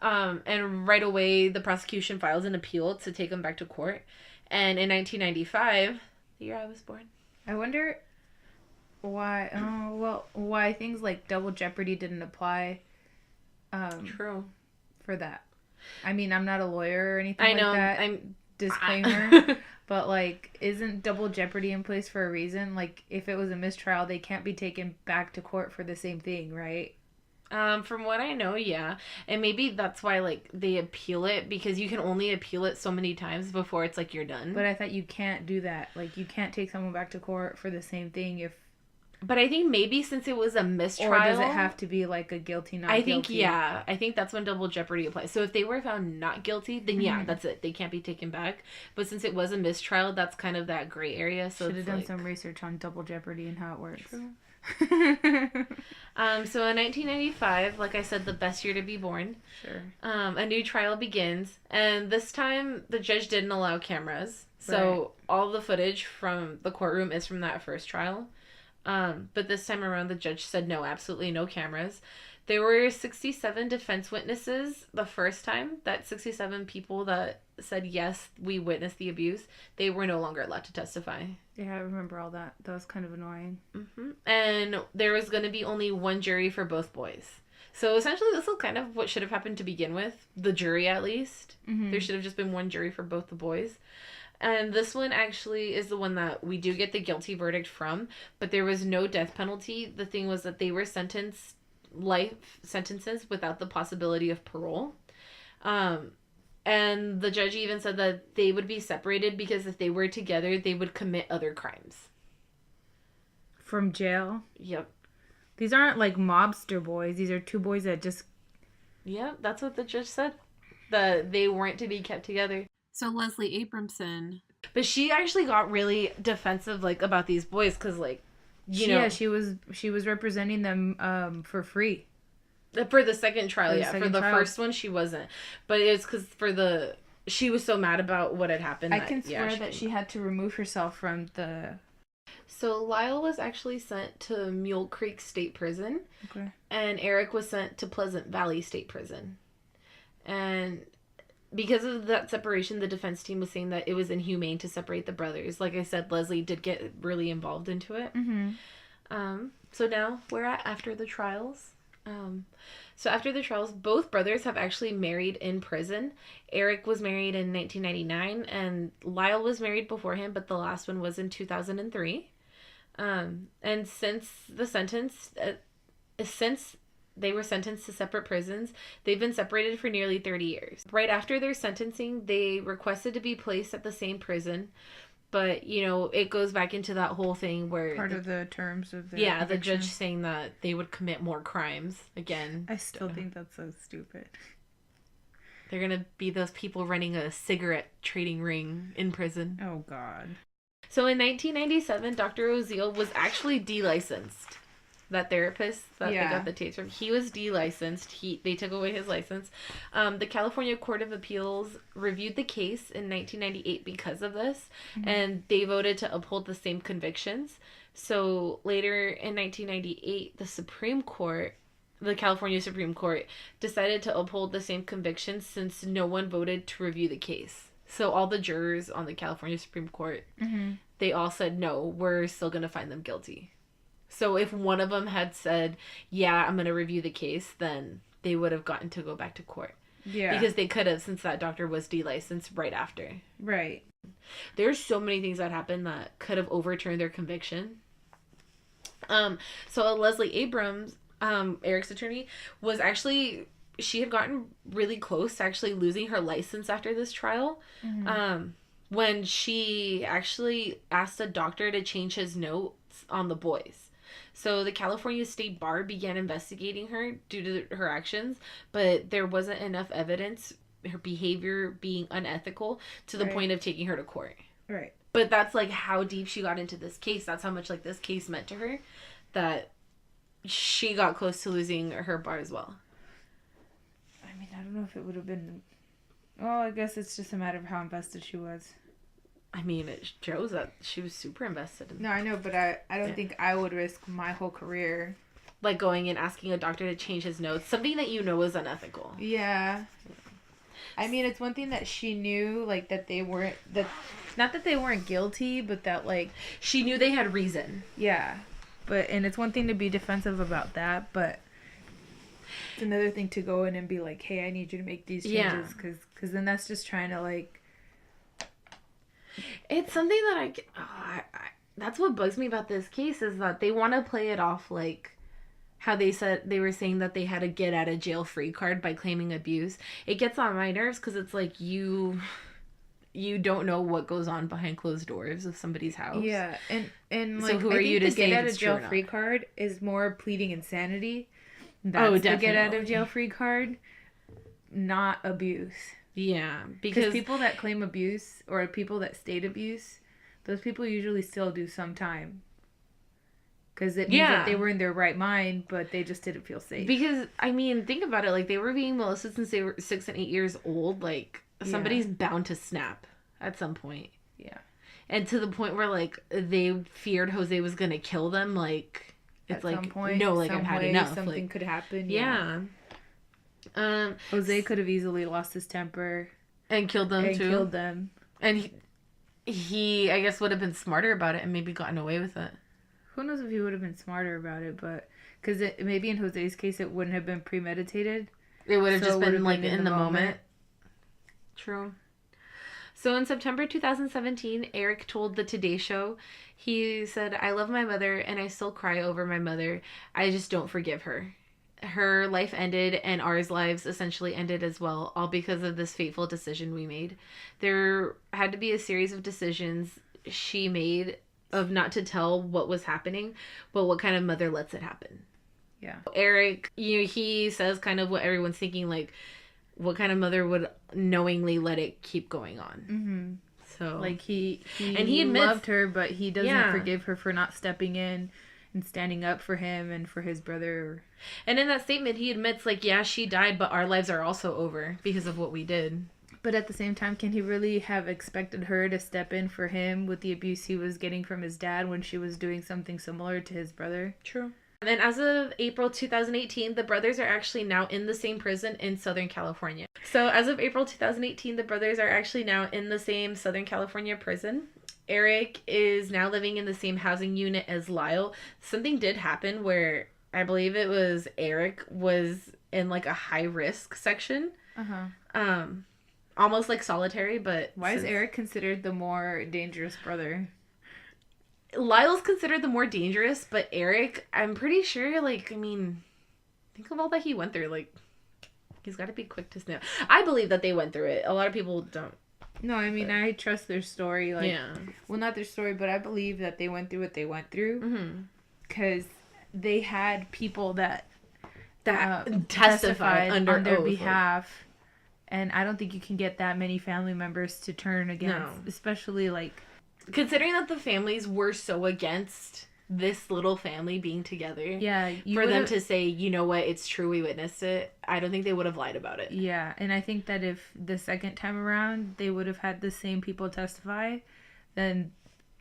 And right away, the prosecution files an appeal to take him back to court. And in 1995, the year I was born. I wonder why things like double jeopardy didn't apply. True. For that. I mean, I'm not a lawyer or anything I know. like that. I'm disclaimer. But, like, isn't double jeopardy in place for a reason? Like, if it was a mistrial, they can't be taken back to court for the same thing, right? From what I know, yeah. And maybe that's why, like, they appeal it, because you can only appeal it so many times before it's, like, you're done. But I thought you can't do that. Like, you can't take someone back to court for the same thing if... But I think maybe since it was a mistrial... Or does it have to be, like, a guilty, not guilty? I think, yeah. I think that's when double jeopardy applies. So if they were found not guilty, then yeah, that's it. They can't be taken back. But since it was a mistrial, that's kind of that gray area. So should have done some research on double jeopardy and how it works. True. So in 1995, like I said, the best year to be born. Sure. A new trial begins, and this time the judge didn't allow cameras. So all the footage from the courtroom is from that first trial. But this time around, the judge said no, absolutely no cameras. There were 67 defense witnesses the first time. That 67 people that said, yes, we witnessed the abuse, they were no longer allowed to testify. Yeah, I remember all that. That was kind of annoying. Mm-hmm. And there was going to be only one jury for both boys. So essentially, this is kind of what should have happened to begin with. The jury, at least. Mm-hmm. There should have just been one jury for both the boys. And this one actually is the one that we do get the guilty verdict from, but there was no death penalty. The thing was that they were sentenced life sentences without the possibility of parole. And the judge even said that they would be separated because if they were together, they would commit other crimes. From jail? Yep. These aren't like mobster boys. These are two boys that just... Yeah, that's what the judge said. That they weren't to be kept together. So Leslie Abramson. But she actually got really defensive, like, about these boys, because, like, you know. Yeah, she was representing them for free. For the second trial, yeah. For the trial. first one, she wasn't. But it's because she was so mad about what had happened. I can swear that she had to remove herself from the... So Lyle was actually sent to Mule Creek State Prison. Okay. And Eric was sent to Pleasant Valley State Prison. And because of that separation, the defense team was saying that it was inhumane to separate the brothers. Like I said, Leslie did get really involved into it. Mm-hmm. So now we're after the trials. So after the trials, both brothers have actually married in prison. Eric was married in 1999, and Lyle was married before him, but the last one was in 2003. And since they were sentenced to separate prisons, they've been separated for nearly 30 years. Right after their sentencing, they requested to be placed at the same prison. But, you know, it goes back into that whole thing where... Part of the terms of the the judge saying that they would commit more crimes again. I still think that's so stupid. They're going to be those people running a cigarette trading ring in prison. Oh, God. So in 1997, Dr. Oziel was actually delicensed. That therapist that they got the tapes from, he was delicensed. They took away his license. The California Court of Appeals reviewed the case in 1998 because of this, and they voted to uphold the same convictions. So later in 1998, the California Supreme Court decided to uphold the same convictions since no one voted to review the case. So all the jurors on the California Supreme Court, they all said, no, we're still going to find them guilty. So if one of them had said, yeah, I'm going to review the case, then they would have gotten to go back to court. Yeah. Because they could have, since that doctor was delicensed right after. Right. There's so many things that happened that could have overturned their conviction. So Leslie Abrams, Eric's attorney, was actually... She had gotten really close to actually losing her license after this trial. When she actually asked a doctor to change his notes on the boys. So the California State Bar began investigating her due to her actions, but there wasn't enough evidence, her behavior being unethical, to the point of taking her to court. Right. But that's like how deep she got into this case. That's how much like this case meant to her, that she got close to losing her bar as well. I mean, I don't know if it would have been... Well, I guess it's just a matter of how invested she was. I mean, it shows that she was super invested in. No, I know, but I don't think I would risk my whole career. Like going and asking a doctor to change his notes. Something that you know is unethical. Yeah. I mean, it's one thing that she knew, like, that they weren't... Not that they weren't guilty, but that, like... She knew they had reason. Yeah. And it's one thing to be defensive about that, but... It's another thing to go in and be like, hey, I need you to make these changes. Because then that's just trying to, like... It's something that that's what bugs me about this case, is that they want to play it off like how they were saying that they had a get out of jail free card by claiming abuse. It gets on my nerves because it's like you don't know what goes on behind closed doors of somebody's house. Yeah, and like, so who I are think you to the say get out it's of jail true or free not? card is more pleading insanity. That's the get out of jail free card, not abuse. Yeah, Because people that claim abuse or people that state abuse, those people usually still do some time. Because it means that they were in their right mind, but they just didn't feel safe. Because, I mean, think about it. Like, they were being molested since they were 6 and 8 years old. Like, somebody's bound to snap at some point. Yeah. And to the point where, like, they feared Jose was going to kill them. Like, it's At like, some point, no, like, I've had enough. Something like, could happen. Yeah. Jose could have easily lost his temper. And killed them, and too. killed them. And he, I guess, would have been smarter about it and maybe gotten away with it. Who knows if he would have been smarter about it, but... Because maybe in Jose's case, it wouldn't have been premeditated. It would have So just it would been, have like, been in the moment. True. So in September 2017, Eric told the Today Show, he said, "I love my mother and I still cry over my mother. I just don't forgive her. Her life ended and ours lives essentially ended as well, all because of this fateful decision we made. There had to be a series of decisions she made of not to tell what was happening, but what kind of mother lets it happen." Yeah. Eric, he says kind of what everyone's thinking, like, what kind of mother would knowingly let it keep going on? Mm-hmm. So, like, he admits, loved her, but he doesn't forgive her for not stepping in and standing up for him and for his brother. And in that statement, he admits, like, yeah, she died, but our lives are also over because of what we did. But at the same time, can he really have expected her to step in for him with the abuse he was getting from his dad when she was doing something similar to his brother? True. And then as of April 2018, the brothers are actually now in the same prison in Southern California. So as of April 2018, the brothers are actually now in the same Southern California prison. Eric is now living in the same housing unit as Lyle. Something did happen where I believe it was Eric was in like a high risk section. Uh-huh. Almost like solitary, but... Why is Eric considered the more dangerous brother? Lyle's considered the more dangerous, but Eric, I'm pretty sure, like, I mean, think of all that he went through. Like, he's got to be quick to snap. I believe that they went through it. A lot of people don't. No, I mean, I trust their story. Like, yeah. Well, not their story, but I believe that they went through what they went through. Mm-hmm. Because they had people that testified on their oath, behalf. And I don't think you can get that many family members to turn against. No. Especially, like... Considering that the families were so against this little family being together. Yeah. For them to say, you know what, it's true, we witnessed it. I don't think they would have lied about it. Yeah. And I think that if the second time around they would have had the same people testify, then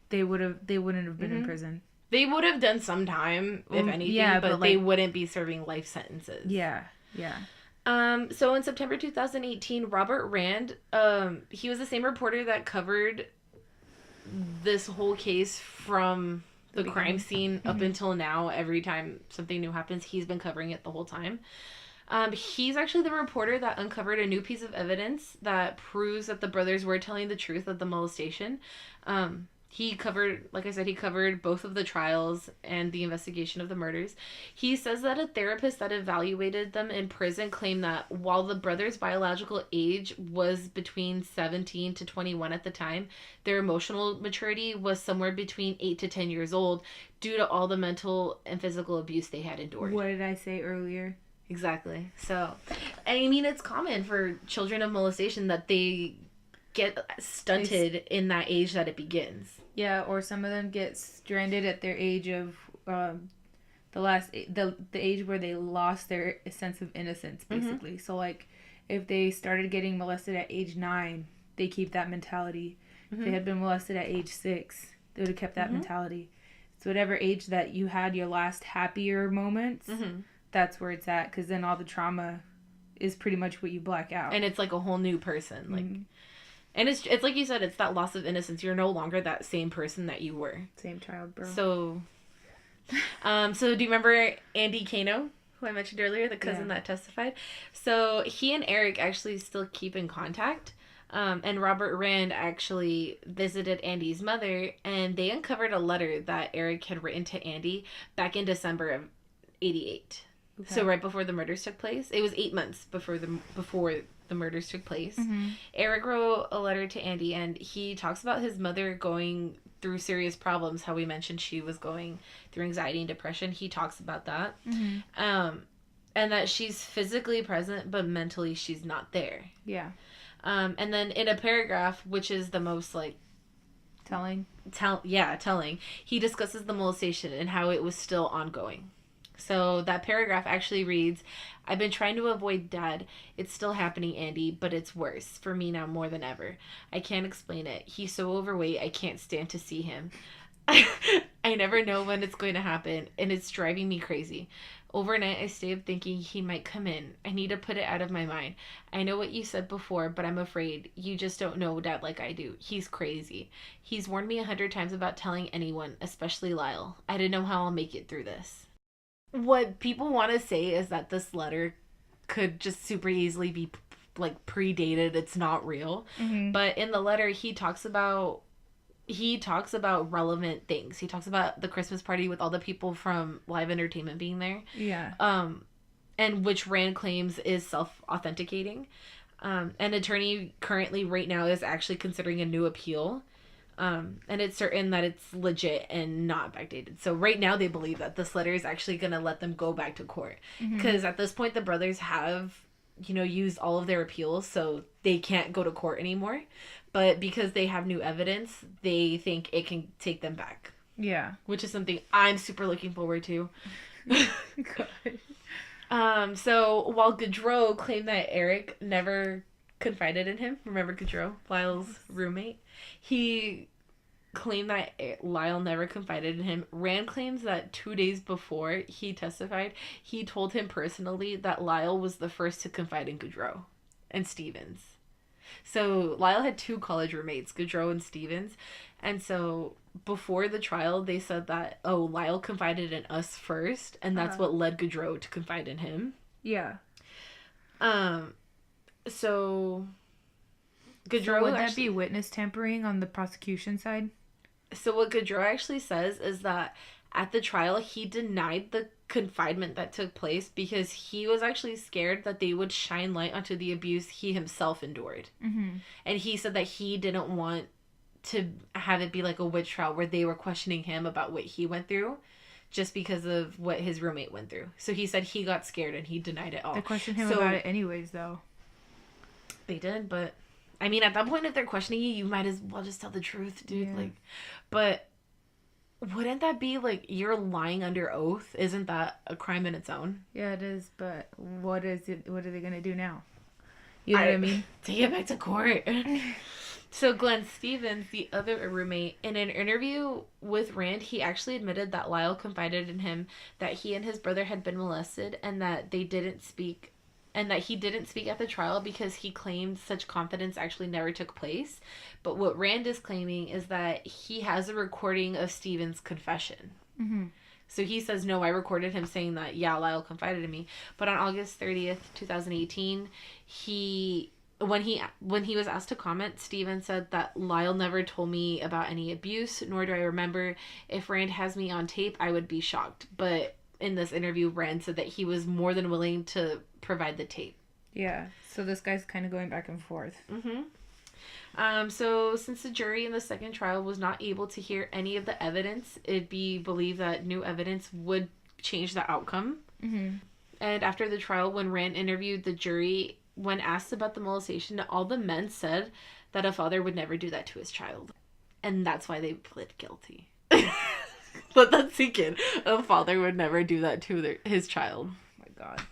they wouldn't have been in prison. They would have done some time, if anything, but they wouldn't be serving life sentences. Yeah. Yeah. So in September 2018, Robert Rand, he was the same reporter that covered this whole case from the crime scene up until now. Every time something new happens, he's been covering it the whole time. He's actually the reporter that uncovered a new piece of evidence that proves that the brothers were telling the truth of the molestation. He covered, like I said, he covered both of the trials and the investigation of the murders. He says that a therapist that evaluated them in prison claimed that while the brothers' biological age was between 17 to 21 at the time, their emotional maturity was somewhere between 8 to 10 years old due to all the mental and physical abuse they had endured. What did I say earlier? Exactly. So, I mean, it's common for children of molestation that they get stunted in that age that it begins. Yeah, or some of them get stranded at their age of the age where they lost their sense of innocence, basically. So, like, if they started getting molested at age 9, they keep that mentality. If they had been molested at age 6, they would have kept that mentality. So whatever age that you had your last happier moments, that's where it's at, because then all the trauma is pretty much what you black out. And it's like a whole new person, like... And it's like you said, it's that loss of innocence. You're no longer that same person that you were. Same child, bro. So do you remember Andy Kano? who I mentioned earlier, the cousin that testified. So he and Eric actually still keep in contact. And Robert Rand actually visited Andy's mother, and they uncovered a letter that Eric had written to Andy back in December of '88. Okay. So right before the murders took place. It was 8 months before the murders took place. Mm-hmm. Eric wrote a letter to Andy, and he talks about his mother going through serious problems. How we mentioned she was going through anxiety and depression. He talks about that. Mm-hmm. And that she's physically present, but mentally she's not there. Yeah. And then in a paragraph, which is the most like telling, he discusses the molestation and how it was still ongoing. So that paragraph actually reads, "I've been trying to avoid Dad. It's still happening, Andy, but it's worse for me now more than ever. I can't explain it. He's so overweight, I can't stand to see him. I never know when it's going to happen, and it's driving me crazy. Overnight, I stay up thinking he might come in. I need to put it out of my mind. I know what you said before, but I'm afraid. You just don't know Dad like I do. He's crazy. He's warned me 100 times about telling anyone, especially Lyle. I don't know how I'll make it through this." What people want to say is that this letter could just super easily be like predated. It's not real. Mm-hmm. But in the letter, he talks about relevant things. He talks about the Christmas party with all the people from Live Entertainment being there. Yeah. And which Rand claims is self-authenticating. An attorney currently right now is actually considering a new appeal. And it's certain that it's legit and not backdated. So right now they believe that this letter is actually going to let them go back to court. Because at this point the brothers have, used all of their appeals, so they can't go to court anymore. But because they have new evidence, they think it can take them back. Yeah. Which is something I'm super looking forward to. So while Gaudreau claimed that Eric never confided in him, remember Gaudreau, Lyle's roommate? He claimed that Lyle never confided in him. Rand claims that 2 days before he testified, he told him personally that Lyle was the first to confide in Gaudreau and Stevens. So Lyle had 2 college roommates, Gaudreau and Stevens. And so before the trial, they said that, Lyle confided in us first, and that's what led Gaudreau to confide in him. Yeah. So Gaudreau, so would that be witness tampering on the prosecution side? So what Gaudreau actually says is that at the trial, he denied the confinement that took place because he was actually scared that they would shine light onto the abuse he himself endured. Mm-hmm. And he said that he didn't want to have it be like a witch trial where they were questioning him about what he went through just because of what his roommate went through. So he said he got scared and he denied it all. They questioned him about it anyways, though. They did, but I mean, at that point, if they're questioning you, you might as well just tell the truth, dude. Yeah. But wouldn't that be like you're lying under oath? Isn't that a crime in its own? Yeah, it is. But what is it? What are they gonna do now? You know what I mean? Take it back to court. So Glenn Stevens, the other roommate, in an interview with Rand, he actually admitted that Lyle confided in him that he and his brother had been molested and that they didn't speak. And that he didn't speak at the trial because he claimed such confidence actually never took place. But what Rand is claiming is that he has a recording of Stevens' confession. Mm-hmm. So he says, no, I recorded him saying that, yeah, Lyle confided in me. But on August 30th, 2018, when he was asked to comment, Stevens said that Lyle never told me about any abuse, nor do I remember. If Rand has me on tape, I would be shocked. But in this interview, Rand said that he was more than willing to provide the tape. Yeah, so this guy's kind of going back and forth. Mm-hmm. So since the jury in the second trial was not able to hear any of the evidence, it'd be believed that new evidence would change the outcome. Mm-hmm. And after the trial, when Rand interviewed the jury, when asked about the molestation, all the men said that a father would never do that to his child. And that's why they pled guilty. Let that sink in. A father would never do that to his child. Oh my God.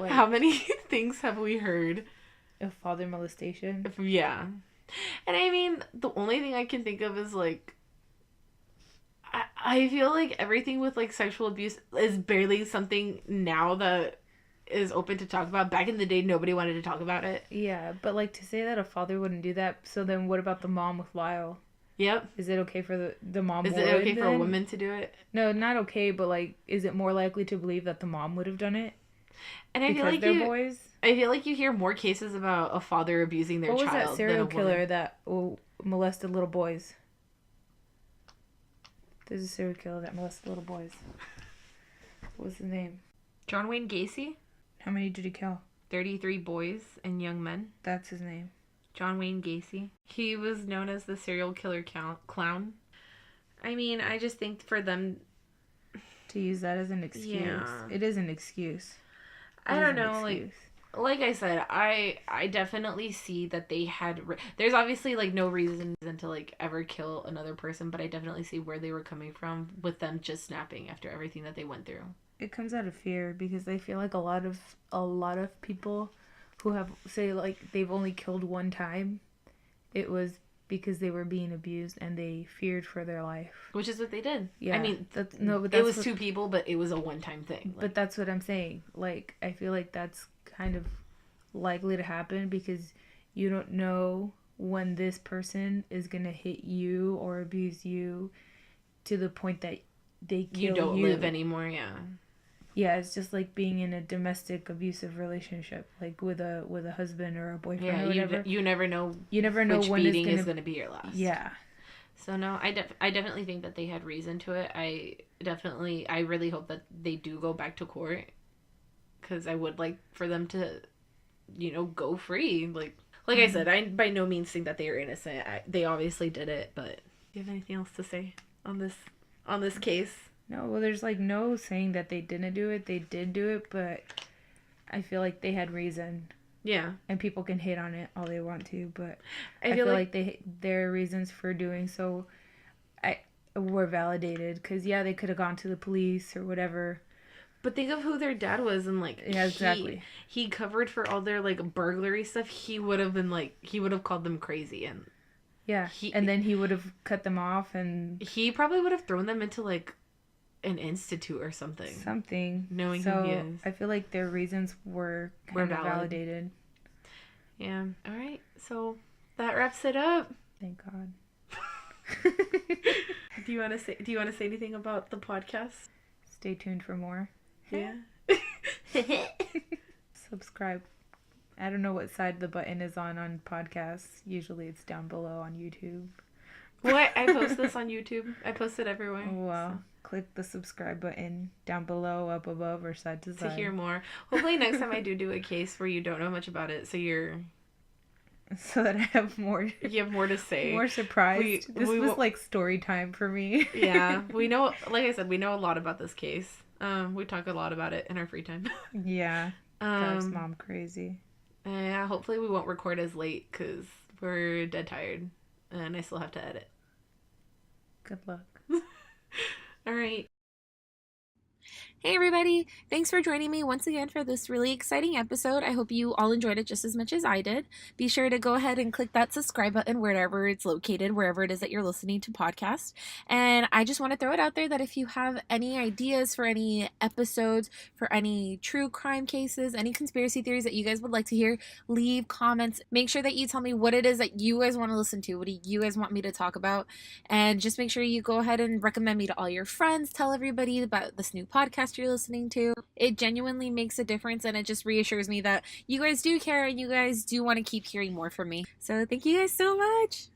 How many things have we heard? Of father molestation? Yeah. And I mean, the only thing I can think of is like, I feel like everything with like sexual abuse is barely something now that is open to talk about. Back in the day, nobody wanted to talk about it. Yeah, but like to say that a father wouldn't do that, so then what about the mom with Lyle? Yep. Is it okay for the mom? Is it okay for a woman to do it? No, not okay, but like, is it more likely to believe that the mom would have done it? And I feel because like they're boys. I feel like you hear more cases about a father abusing their What was child that serial than a killer woman. that molested little boys? There's a serial killer that molested little boys. What was his name? John Wayne Gacy, How many did he kill? 33 boys and young men. That's his name. John Wayne Gacy. He was known as the serial killer clown. I mean, I just think for them, To use that as an excuse. Yeah. It is an excuse. It I is don't an know, excuse. like I said, I definitely see that they had there's obviously like no reason to like ever kill another person, but I definitely see where they were coming from with them just snapping after everything that they went through. It comes out of fear because I feel like a lot of people who have say like they've only killed one time, it was because they were being abused and they feared for their life. Which is what they did. Yeah, I mean, but it was two people, but it was a one-time thing. But that's what I'm saying. Like, I feel like that's kind of likely to happen because you don't know when this person is gonna hit you or abuse you to the point that they kill you. You don't live anymore, yeah. Yeah, it's just like being in a domestic abusive relationship, like with a husband or a boyfriend or whatever. You never know. You never know which when beating it's is going to be your last. Yeah. So no, I definitely think that they had reason to it. I really hope that they do go back to court, because I would like for them to, go free. Like I said, I by no means think that they are innocent. They obviously did it, but do you have anything else to say on this case? No, well, there's like no saying that they didn't do it. They did do it, but I feel like they had reason. Yeah. And people can hate on it all they want to, but I feel like their reasons for doing so were validated. Because, yeah, they could have gone to the police or whatever. But think of who their dad was, and like, yeah, exactly. He covered for all their like burglary stuff. He would have called them crazy, and yeah, and then he would have cut them off, and he probably would have thrown them into like an institute or something. Knowing who he is. I feel like their reasons were kind of validated. Yeah. All right. So that wraps it up. Thank God. Do you want to say anything about the podcast? Stay tuned for more. Yeah. Subscribe. I don't know what side the button is on podcasts. Usually it's down below on YouTube. What? I post this on YouTube. I post it everywhere. Wow. So. Click the subscribe button down below, up above, or side to side. To hear more. Hopefully next time I do a case where you don't know much about it, so that I have more. You have more to say. More surprised. This was like story time for me. Yeah. We know, like I said, we know a lot about this case. We talk a lot about it in our free time. Yeah. Drives Mom crazy. Yeah, hopefully we won't record as late because we're dead tired and I still have to edit. Good luck. All right. Hey everybody! Thanks for joining me once again for this really exciting episode. I hope you all enjoyed it just as much as I did. Be sure to go ahead and click that subscribe button wherever it's located, wherever it is that you're listening to podcasts. And I just want to throw it out there that if you have any ideas for any episodes, for any true crime cases, any conspiracy theories that you guys would like to hear, leave comments. Make sure that you tell me what it is that you guys want to listen to. What do you guys want me to talk about? And just make sure you go ahead and recommend me to all your friends. Tell everybody about this new podcast you're listening to. It genuinely makes a difference, and it just reassures me that you guys do care and you guys do want to keep hearing more from me. So thank you guys so much.